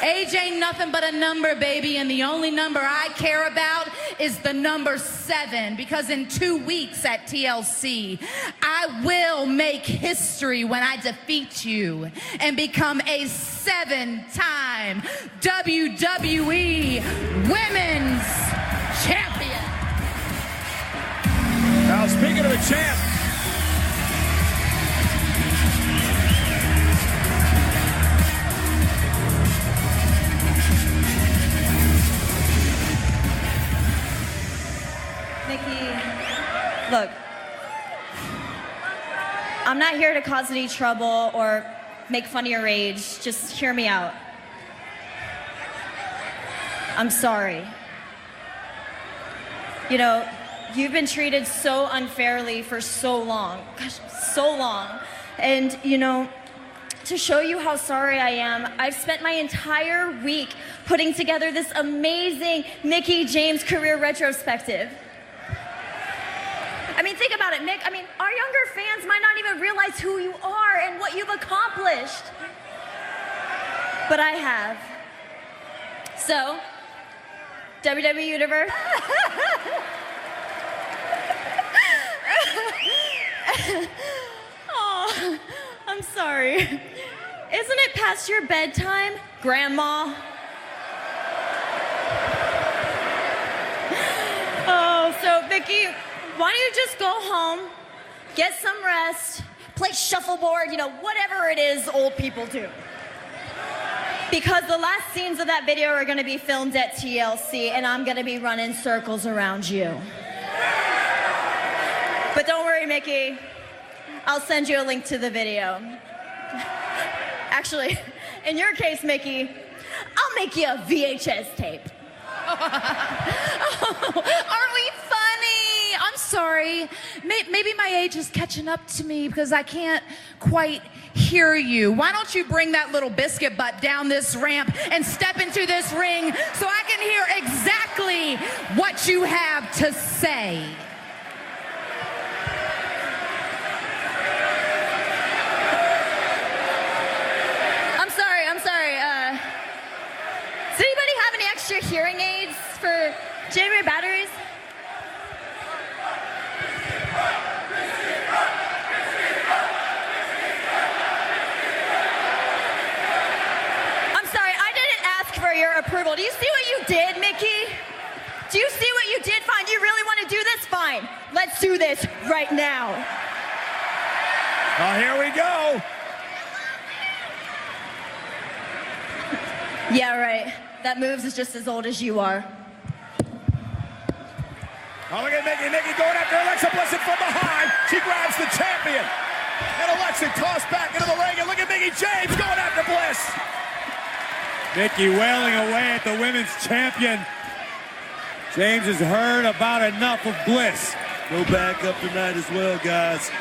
Age ain't nothing but a number, baby, and the only number I care about is the number 7, because in 2 weeks at TLC, I will make history when I defeat you and become a 7-time WWE Women's Champion. Now, speaking of a champ, Nikki, look, I'm not here to cause any trouble or make fun of your age. Just hear me out. I'm sorry. You know, you've been treated so unfairly for so long. Gosh, so long. And, you know, to show you how sorry I am, I've spent my entire week putting together this amazing Mickie James career retrospective. I mean, think about it, Mick. I mean, our younger fans might not even realize who you are and what you've accomplished. But I have. So, WWE Universe. Oh, I'm sorry. Isn't it past your bedtime, Grandma? Mickey, why don't you just go home, get some rest, play shuffleboard, you know, whatever it is old people do. Because the last scenes of that video are going to be filmed at TLC, and I'm going to be running circles around you. But don't worry, Mickey. I'll send you a link to the video. Actually, in your case, Mickey, I'll make you a VHS tape. Oh, aren't we funny? I'm sorry. Maybe my age is catching up to me because I can't quite hear you. Why don't you bring that little biscuit butt down this ramp and step into this ring so I can hear exactly what you have to say? I'm sorry. Does anybody have any extra hearing aids for Jamie batteries? I'm sorry, I didn't ask for your approval. Do you see what you did, Mickey? Do you see what you did? Fine. Do you really want to do this? Fine. Let's do this right now. Well, here we go. Yeah, right. That moves is just as old as you are. Oh, look at Mickey. Mickey going after Alexa Bliss from behind. She grabs the champion. And Alexa tossed back into the ring. And look at Mickey James going after Bliss. Mickey wailing away at the women's champion. James has heard about enough of Bliss. Go back up tonight as well, guys.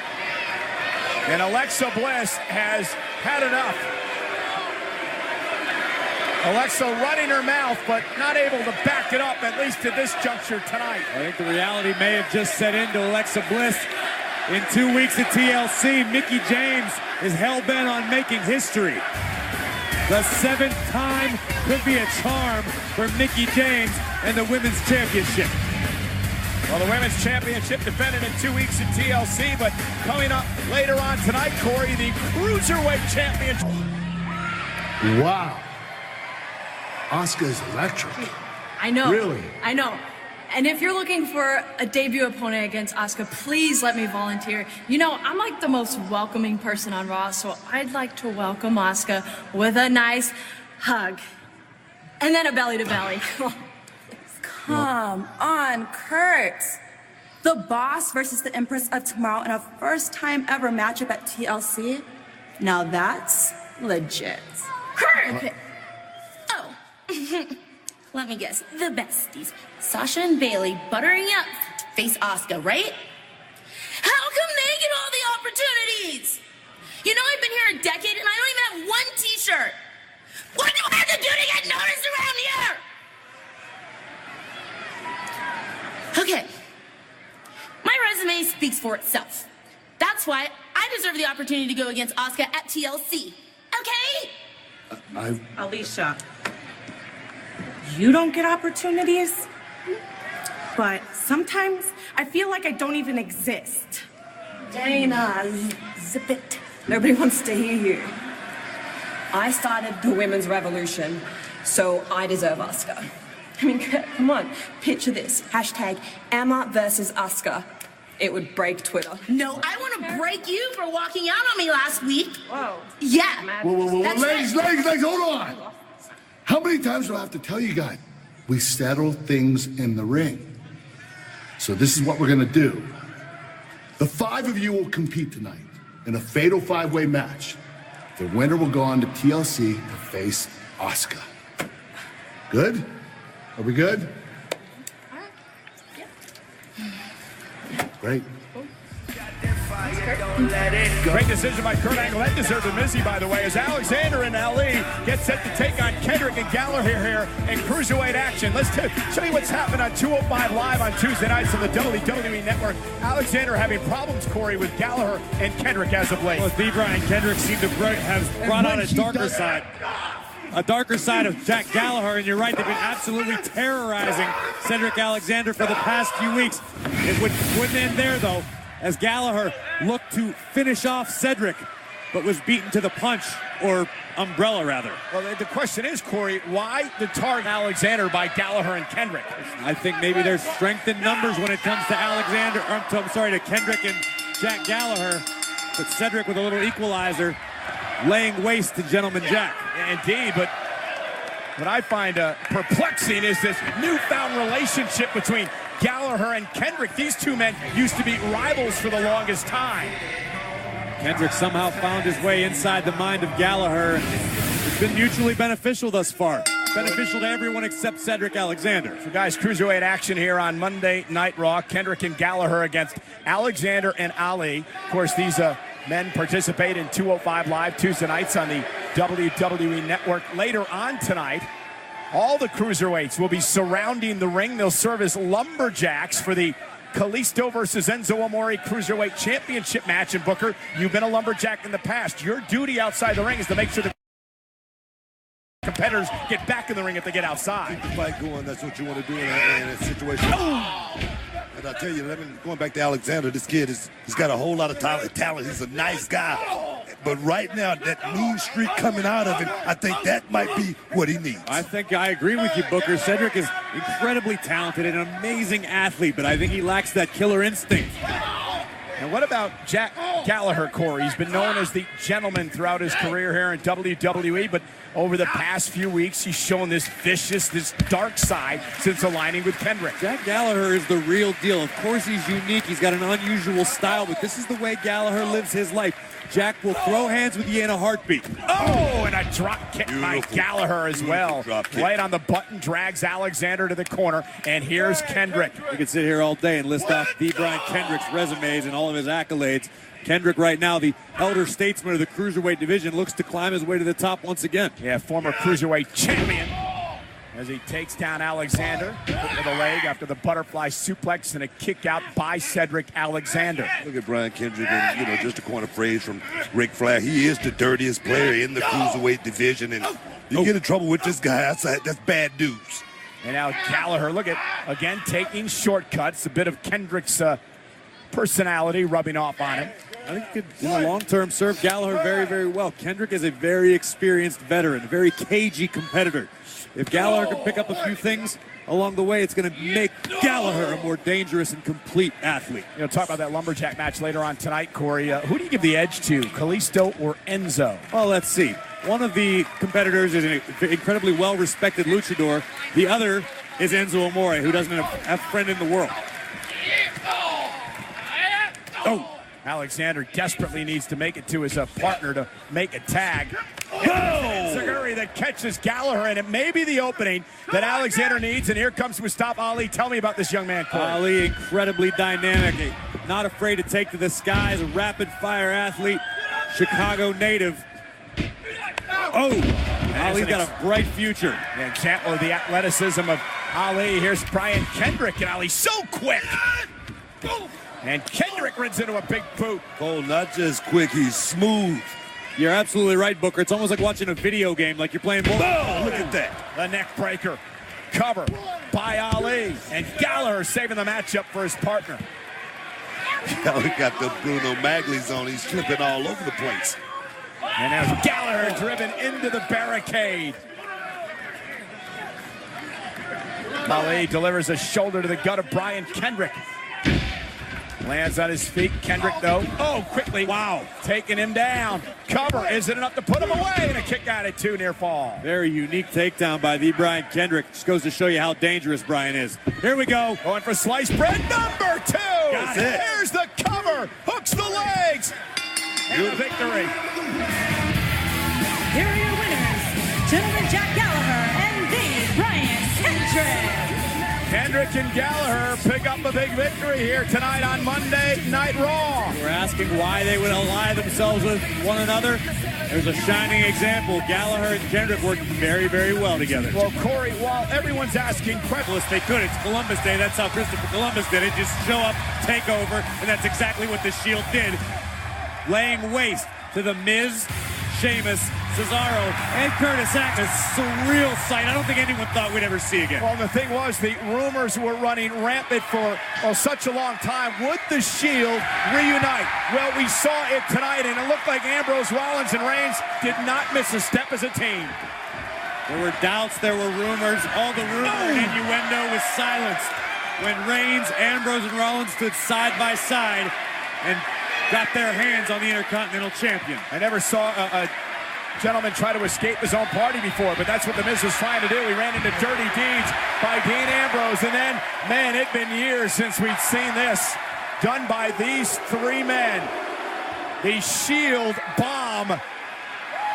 And Alexa Bliss has had enough. Alexa running her mouth, but not able to back it up, at least to this juncture tonight. I think the reality may have just set into Alexa Bliss. In 2 weeks at TLC, Mickey James is hell-bent on making history. The 7th time could be a charm for Mickey James and the Women's Championship. Well, the Women's Championship defended in 2 weeks at TLC, but coming up later on tonight, Corey, the Cruiserweight Championship. Wow. Asuka is electric. I know. Really? I know. And if you're looking for a debut opponent against Asuka, please let me volunteer. You know, I'm like the most welcoming person on Raw, so I'd like to welcome Asuka with a nice hug. And then a belly-to-belly. Come on, Kurt. The Boss versus the Empress of Tomorrow in a first-time ever matchup at TLC. Now that's legit. Kurt! Okay. Let me guess. The besties. Sasha and Bailey buttering up to face Asuka, right? How come they get all the opportunities? You know, I've been here a decade and I don't even have one t-shirt. What do I have to do to get noticed around here? Okay. My resume speaks for itself. That's why I deserve the opportunity to go against Asuka at TLC. Okay? Alicia, you don't get opportunities, but sometimes I feel like I don't even exist. Dana, zip it. Nobody wants to hear you. I started the women's revolution, so I deserve Asuka. I mean, come on, picture this. Hashtag Emma versus Asuka. It would break Twitter. No, I want to break you for walking out on me last week. Whoa. Yeah. Whoa, That's ladies, hold on. How many times do I have to tell you guys? We settle things in the ring. So this is what we're gonna do. The 5 of you will compete tonight in a fatal 5-way match. The winner will go on to TLC to face Asuka. Good? Are we good? Great. Great decision by Kurt Angle. That deserved a Mizzy, by the way, as Alexander and Ali get set to take on Kendrick and Gallagher here in Cruiserweight action. Let's show you what's happened on 205 Live on Tuesday nights on the WWE Network. Alexander having problems, Corey, with Gallagher and Kendrick as of late. Well, Brian Kendrick seemed to have brought on a darker side. A darker side of Jack Gallagher, and you're right, they've been absolutely terrorizing Cedric Alexander for the past few weeks. It wouldn't end there, though, as Gallagher looked to finish off Cedric. but was beaten to the punch, or umbrella rather. Well, the question is, Corey, why the target Alexander by Gallagher and Kendrick? I think maybe there's strength in numbers when it comes to to Kendrick and Jack Gallagher, but Cedric with a little equalizer, laying waste to Gentleman Jack. Indeed, but what I find perplexing is this newfound relationship between Gallagher and Kendrick. These two men used to be rivals for the longest time. Kendrick somehow found his way inside the mind of Gallagher. It's been mutually beneficial thus far. Beneficial to everyone except Cedric Alexander. So guys, cruiserweight action here on Monday Night Raw. Kendrick and Gallagher against Alexander and Ali. Of course, these men participate in 205 Live Tuesday nights on the WWE Network. Later on tonight, all the cruiserweights will be surrounding the ring. They'll serve as lumberjacks for the Kalisto versus Enzo Amore Cruiserweight Championship match. And Booker, you've been a lumberjack in the past. Your duty outside the ring is to make sure the competitors get back in the ring if they get outside. Keep the fight going. That's what you want to do in a situation. Oh! And I tell you, going back to Alexander, this kid he's got a whole lot of talent. He's a nice guy. But right now, that mean streak coming out of him, I think that might be what he needs. I think I agree with you, Booker. Cedric is incredibly talented and an amazing athlete, but I think he lacks that killer instinct. And what about Jack Gallagher, Corey? He's been known as the gentleman throughout his career here in WWE, but over the past few weeks, he's shown this vicious, this dark side since aligning with Kendrick. Jack Gallagher is the real deal. Of course, he's unique. He's got an unusual style, but this is the way Gallagher lives his life. Jack will throw hands with you in a heartbeat. Oh, and a drop kick by Gallagher as well. Right on the button, drags Alexander to the corner, and here's Kendrick. We could sit here all day and list off D. Brian Kendrick's resumes and all of his accolades. Kendrick right now, the elder statesman of the cruiserweight division, looks to climb his way to the top once again. Yeah, former cruiserweight champion. As he takes down Alexander with a leg after the butterfly suplex and a kick out by Cedric Alexander. Look at Brian Kendrick, and just a corner phrase from Ric Flair. He is the dirtiest player in the cruiserweight division, and you get in trouble with this guy outside, that's bad news. And now Gallagher, look at, again, taking shortcuts. A bit of Kendrick's personality rubbing off on him. I think it could, in the long term, serve Gallagher very, very well. Kendrick is a very experienced veteran, a very cagey competitor. If Gallagher can pick up a few things along the way, it's going to make Gallagher a more dangerous and complete athlete. Talk about that lumberjack match later on tonight, Corey. Who do you give the edge to, Kalisto or Enzo? Well, let's see. One of the competitors is an incredibly well-respected luchador. The other is Enzo Amore, who doesn't have a friend in the world. Oh! Alexander desperately needs to make it to his partner to make a tag. Zaguri that catches Gallagher, and it may be the opening that Alexander needs. And here comes Mustafa Ali. Tell me about this young man, Corey. Ali, incredibly dynamic, not afraid to take to the skies, a rapid-fire athlete, Chicago native. Oh, Ali's got a bright future. An example of the athleticism of Ali. Here's Brian Kendrick, and Ali so quick. And Kendrick runs into a big boot. Oh, not just quick, he's smooth. You're absolutely right, Booker. It's almost like watching a video game, like you're playing ball. Oh, look at that. The neck breaker. Cover by Ali. And Gallagher saving the matchup for his partner. Gallagher got the Bruno Magli's on. He's flipping all over the place. And now Gallagher driven into the barricade. Ali delivers a shoulder to the gut of Brian Kendrick. Lands on his feet. Kendrick, though. Oh, quickly. Wow. Taking him down. Cover. Is it enough to put him away? And a kick out at 2 near fall. Very unique takedown by the Brian Kendrick. Just goes to show you how dangerous Brian is. Here we go. Going for sliced bread number 2. Got it. Here's the cover. Hooks the legs. And the victory. Here are your winners, Gentleman Jack Gallagher and the Brian Kendrick. Kendrick and Gallagher pick up a big victory here tonight on Monday Night Raw. We're asking why they would ally themselves with one another. There's a shining example. Gallagher and Kendrick work very, very well together. Well, Corey, while everyone's asking questions, they could. It's Columbus Day. That's how Christopher Columbus did it. Just show up, take over, and that's exactly what the Shield did. Laying waste to the Miz, Sheamus, Cesaro and Curtis Axel. A surreal sight I don't think anyone thought we'd ever see again. Well, the thing was, the rumors were running rampant for such a long time. Would the Shield reunite? Well, we saw it tonight, and it looked like Ambrose, Rollins, and Reigns did not miss a step as a team. There were doubts, there were rumors. All the rumor and innuendo was silenced when Reigns, Ambrose, and Rollins stood side by side and got their hands on the Intercontinental Champion. I never saw a gentleman try to escape his own party before, but that's what The Miz was trying to do. He ran into dirty deeds by Dean Ambrose, and then, man, it'd been years since we'd seen this done by these three men. The Shield bomb.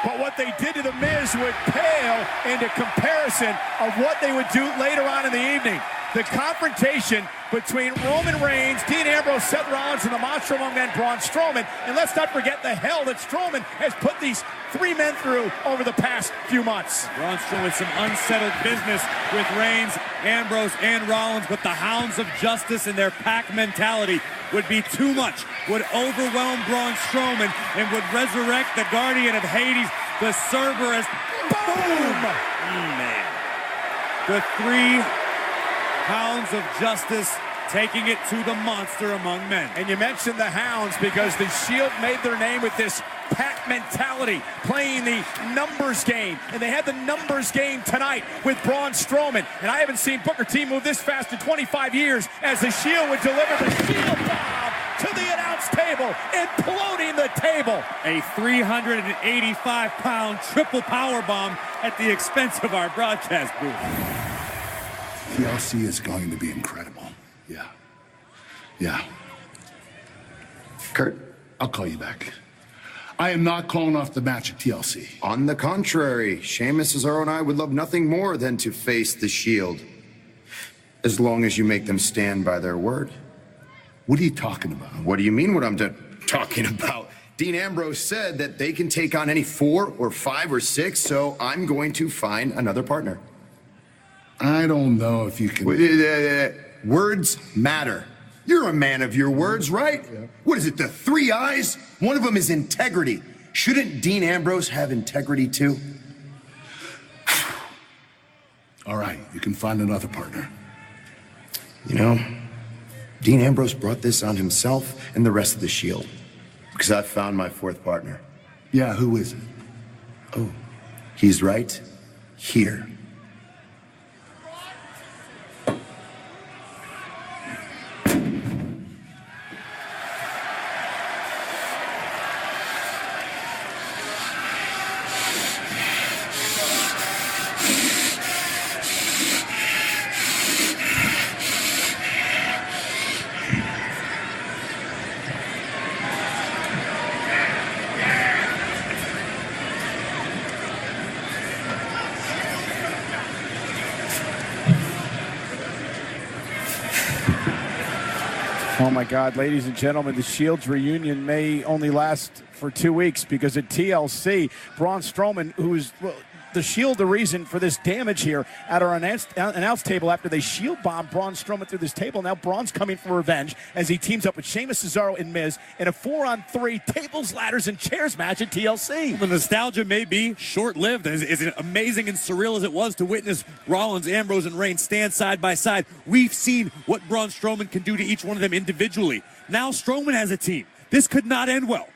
But what they did to The Miz would pale into comparison of what they would do later on in the evening. The confrontation between Roman Reigns, Dean Ambrose, Seth Rollins, and the Monster Among Men, Braun Strowman. And let's not forget the hell that Strowman has put these three men through over the past few months. Braun Strowman, some unsettled business with Reigns, Ambrose, and Rollins, but the Hounds of Justice and their pack mentality would be too much, would overwhelm Braun Strowman, and would resurrect the Guardian of Hades, the Cerberus. Boom! Man. The three Hounds of Justice taking it to the Monster Among Men. And you mentioned the Hounds because the Shield made their name with this pack mentality, playing the numbers game. And they had the numbers game tonight with Braun Strowman. And I haven't seen Booker T move this fast in 25 years as the Shield would deliver the Shield bomb to the announce table, imploding the table. A 385-pound triple power bomb at the expense of our broadcast booth. TLC is going to be incredible. Yeah. Kurt, I'll call you back. I am not calling off the match at TLC. On the contrary, Sheamus, Cesaro, and I would love nothing more than to face the Shield. As long as you make them stand by their word. What are you talking about? What do you mean what I'm talking about? Dean Ambrose said that they can take on any 4 or 5 or 6, so I'm going to find another partner. I don't know if you can... Words matter. You're a man of your words, right? Yeah. What is it, the 3 eyes? One of them is integrity. Shouldn't Dean Ambrose have integrity too? All right, you can find another partner. You know, Dean Ambrose brought this on himself and the rest of the Shield. Because I found my 4th partner. Yeah, who is it? Oh, he's right here. Oh my God, ladies and gentlemen, the Shield's reunion may only last for 2 weeks because at TLC, Braun Strowman, who's the Shield, the reason for this damage here at our announce table after they Shield bombed Braun Strowman through this table. Now Braun's coming for revenge as he teams up with Sheamus, Cesaro, and Miz in a 4-on-3 tables, ladders, and chairs match at TLC. The nostalgia may be short-lived, as amazing and surreal as it was to witness Rollins, Ambrose, and Reigns stand side by side. We've seen what Braun Strowman can do to each one of them individually. Now Strowman has a team. This could not end well.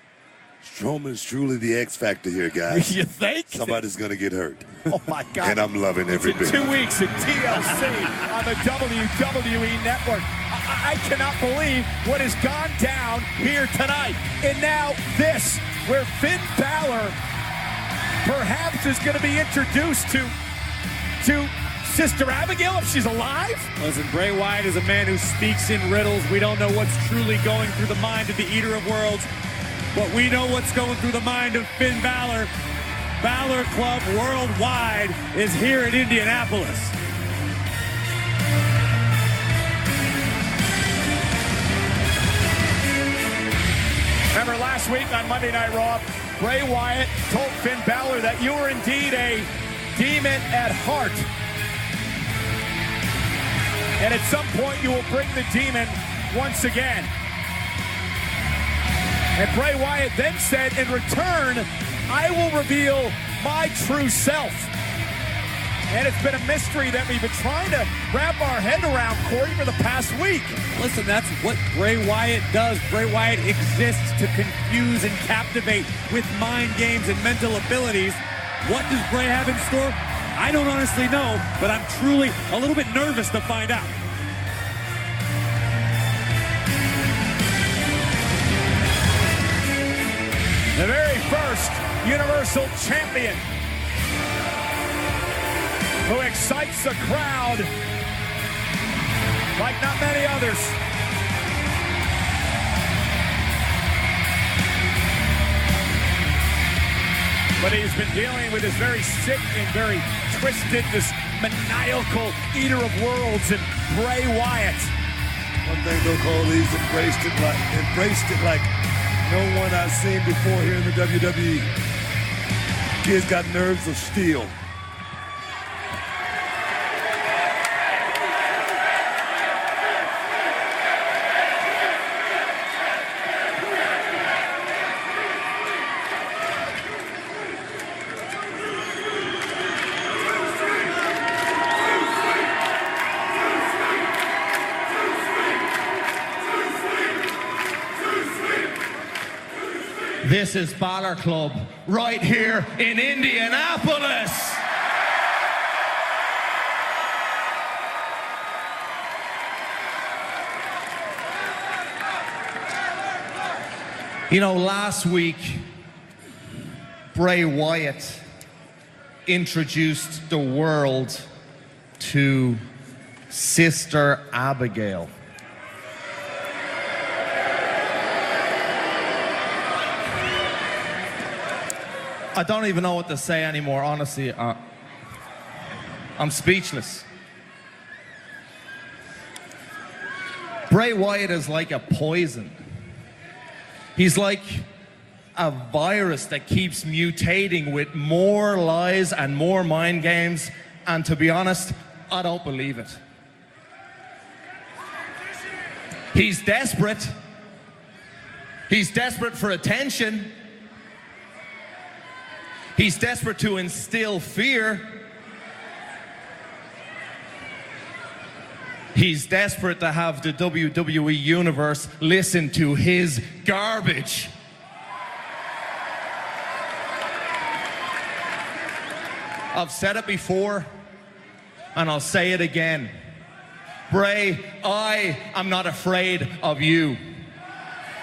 Strowman's truly the X factor here, guys. You think? Somebody's going to get hurt. Oh, my God. And I'm loving every bit. 2 weeks at TLC on the WWE Network. I cannot believe what has gone down here tonight. And now this, where Finn Balor perhaps is going to be introduced to Sister Abigail, if she's alive. Listen, Bray Wyatt is a man who speaks in riddles. We don't know what's truly going through the mind of the Eater of Worlds. But we know what's going through the mind of Finn Balor. Balor Club Worldwide is here in Indianapolis. Remember last week on Monday Night Raw, Bray Wyatt told Finn Balor that you were indeed a demon at heart. And at some point you will bring the demon once again. And Bray Wyatt then said, in return, I will reveal my true self. And it's been a mystery that we've been trying to wrap our head around, Corey, for the past week. Listen, that's what Bray Wyatt does. Bray Wyatt exists to confuse and captivate with mind games and mental abilities. What does Bray have in store? I don't honestly know, but I'm truly a little bit nervous to find out. The very first Universal Champion who excites the crowd like not many others. But he's been dealing with this very sick and very twisted, this maniacal eater of worlds, and Bray Wyatt. One thing they'll call these embraced it like no one I've seen before here in the WWE. Kid's got nerves of steel. This is Balor Club, right here in Indianapolis. You know, last week, Bray Wyatt introduced the world to Sister Abigail. I don't even know what to say anymore, honestly. I'm speechless. Bray Wyatt is like a poison. He's like a virus that keeps mutating with more lies and more mind games, and to be honest, I don't believe it. He's desperate. He's desperate for attention. He's desperate to instill fear. He's desperate to have the WWE Universe listen to his garbage. I've said it before, and I'll say it again. Bray, I am not afraid of you.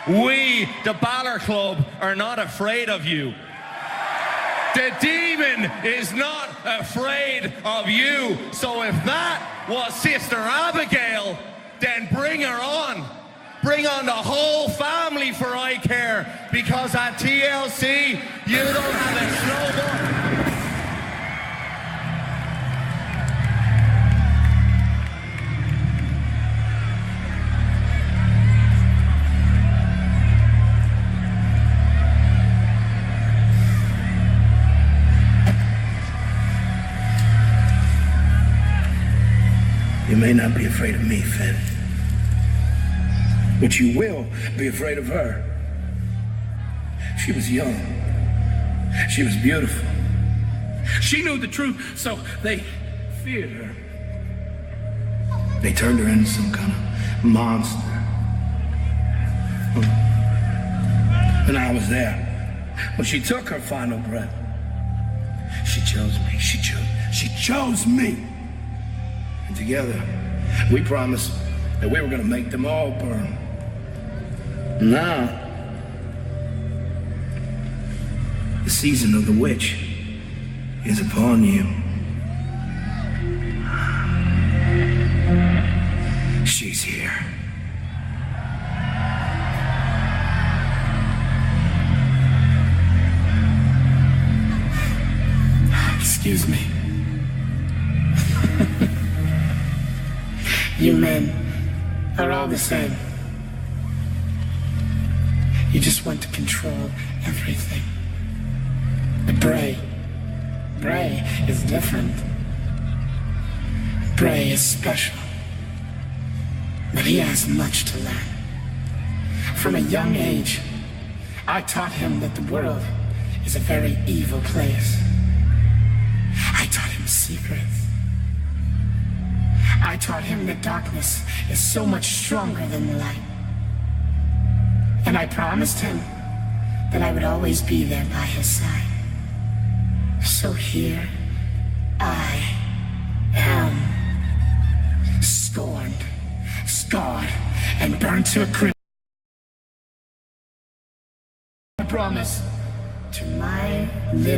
We, the Balor Club, are not afraid of you. The demon is not afraid of you. So if that was Sister Abigail, then bring her on. Bring on the whole family for I care. Because at TLC, you don't have a snowball. You may not be afraid of me, Finn, but you will be afraid of her. She was young. She was beautiful. She knew the truth, so they feared her. They turned her into some kind of monster. And I was there. When she took her final breath, she chose me. She chose me. And together, we promised that we were going to make them all burn. Now, the season of the witch is upon you. She's here. Excuse me. You men are all the same. You just want to control everything. But Bray is different. Bray is special. But he has much to learn. From a young age, I taught him that the world is a very evil place. secrets. I taught him that darkness is so much stronger than the light. And I promised him that I would always be there by his side. So here I am, scorned, scarred, and burned to a crisp. I promise to my little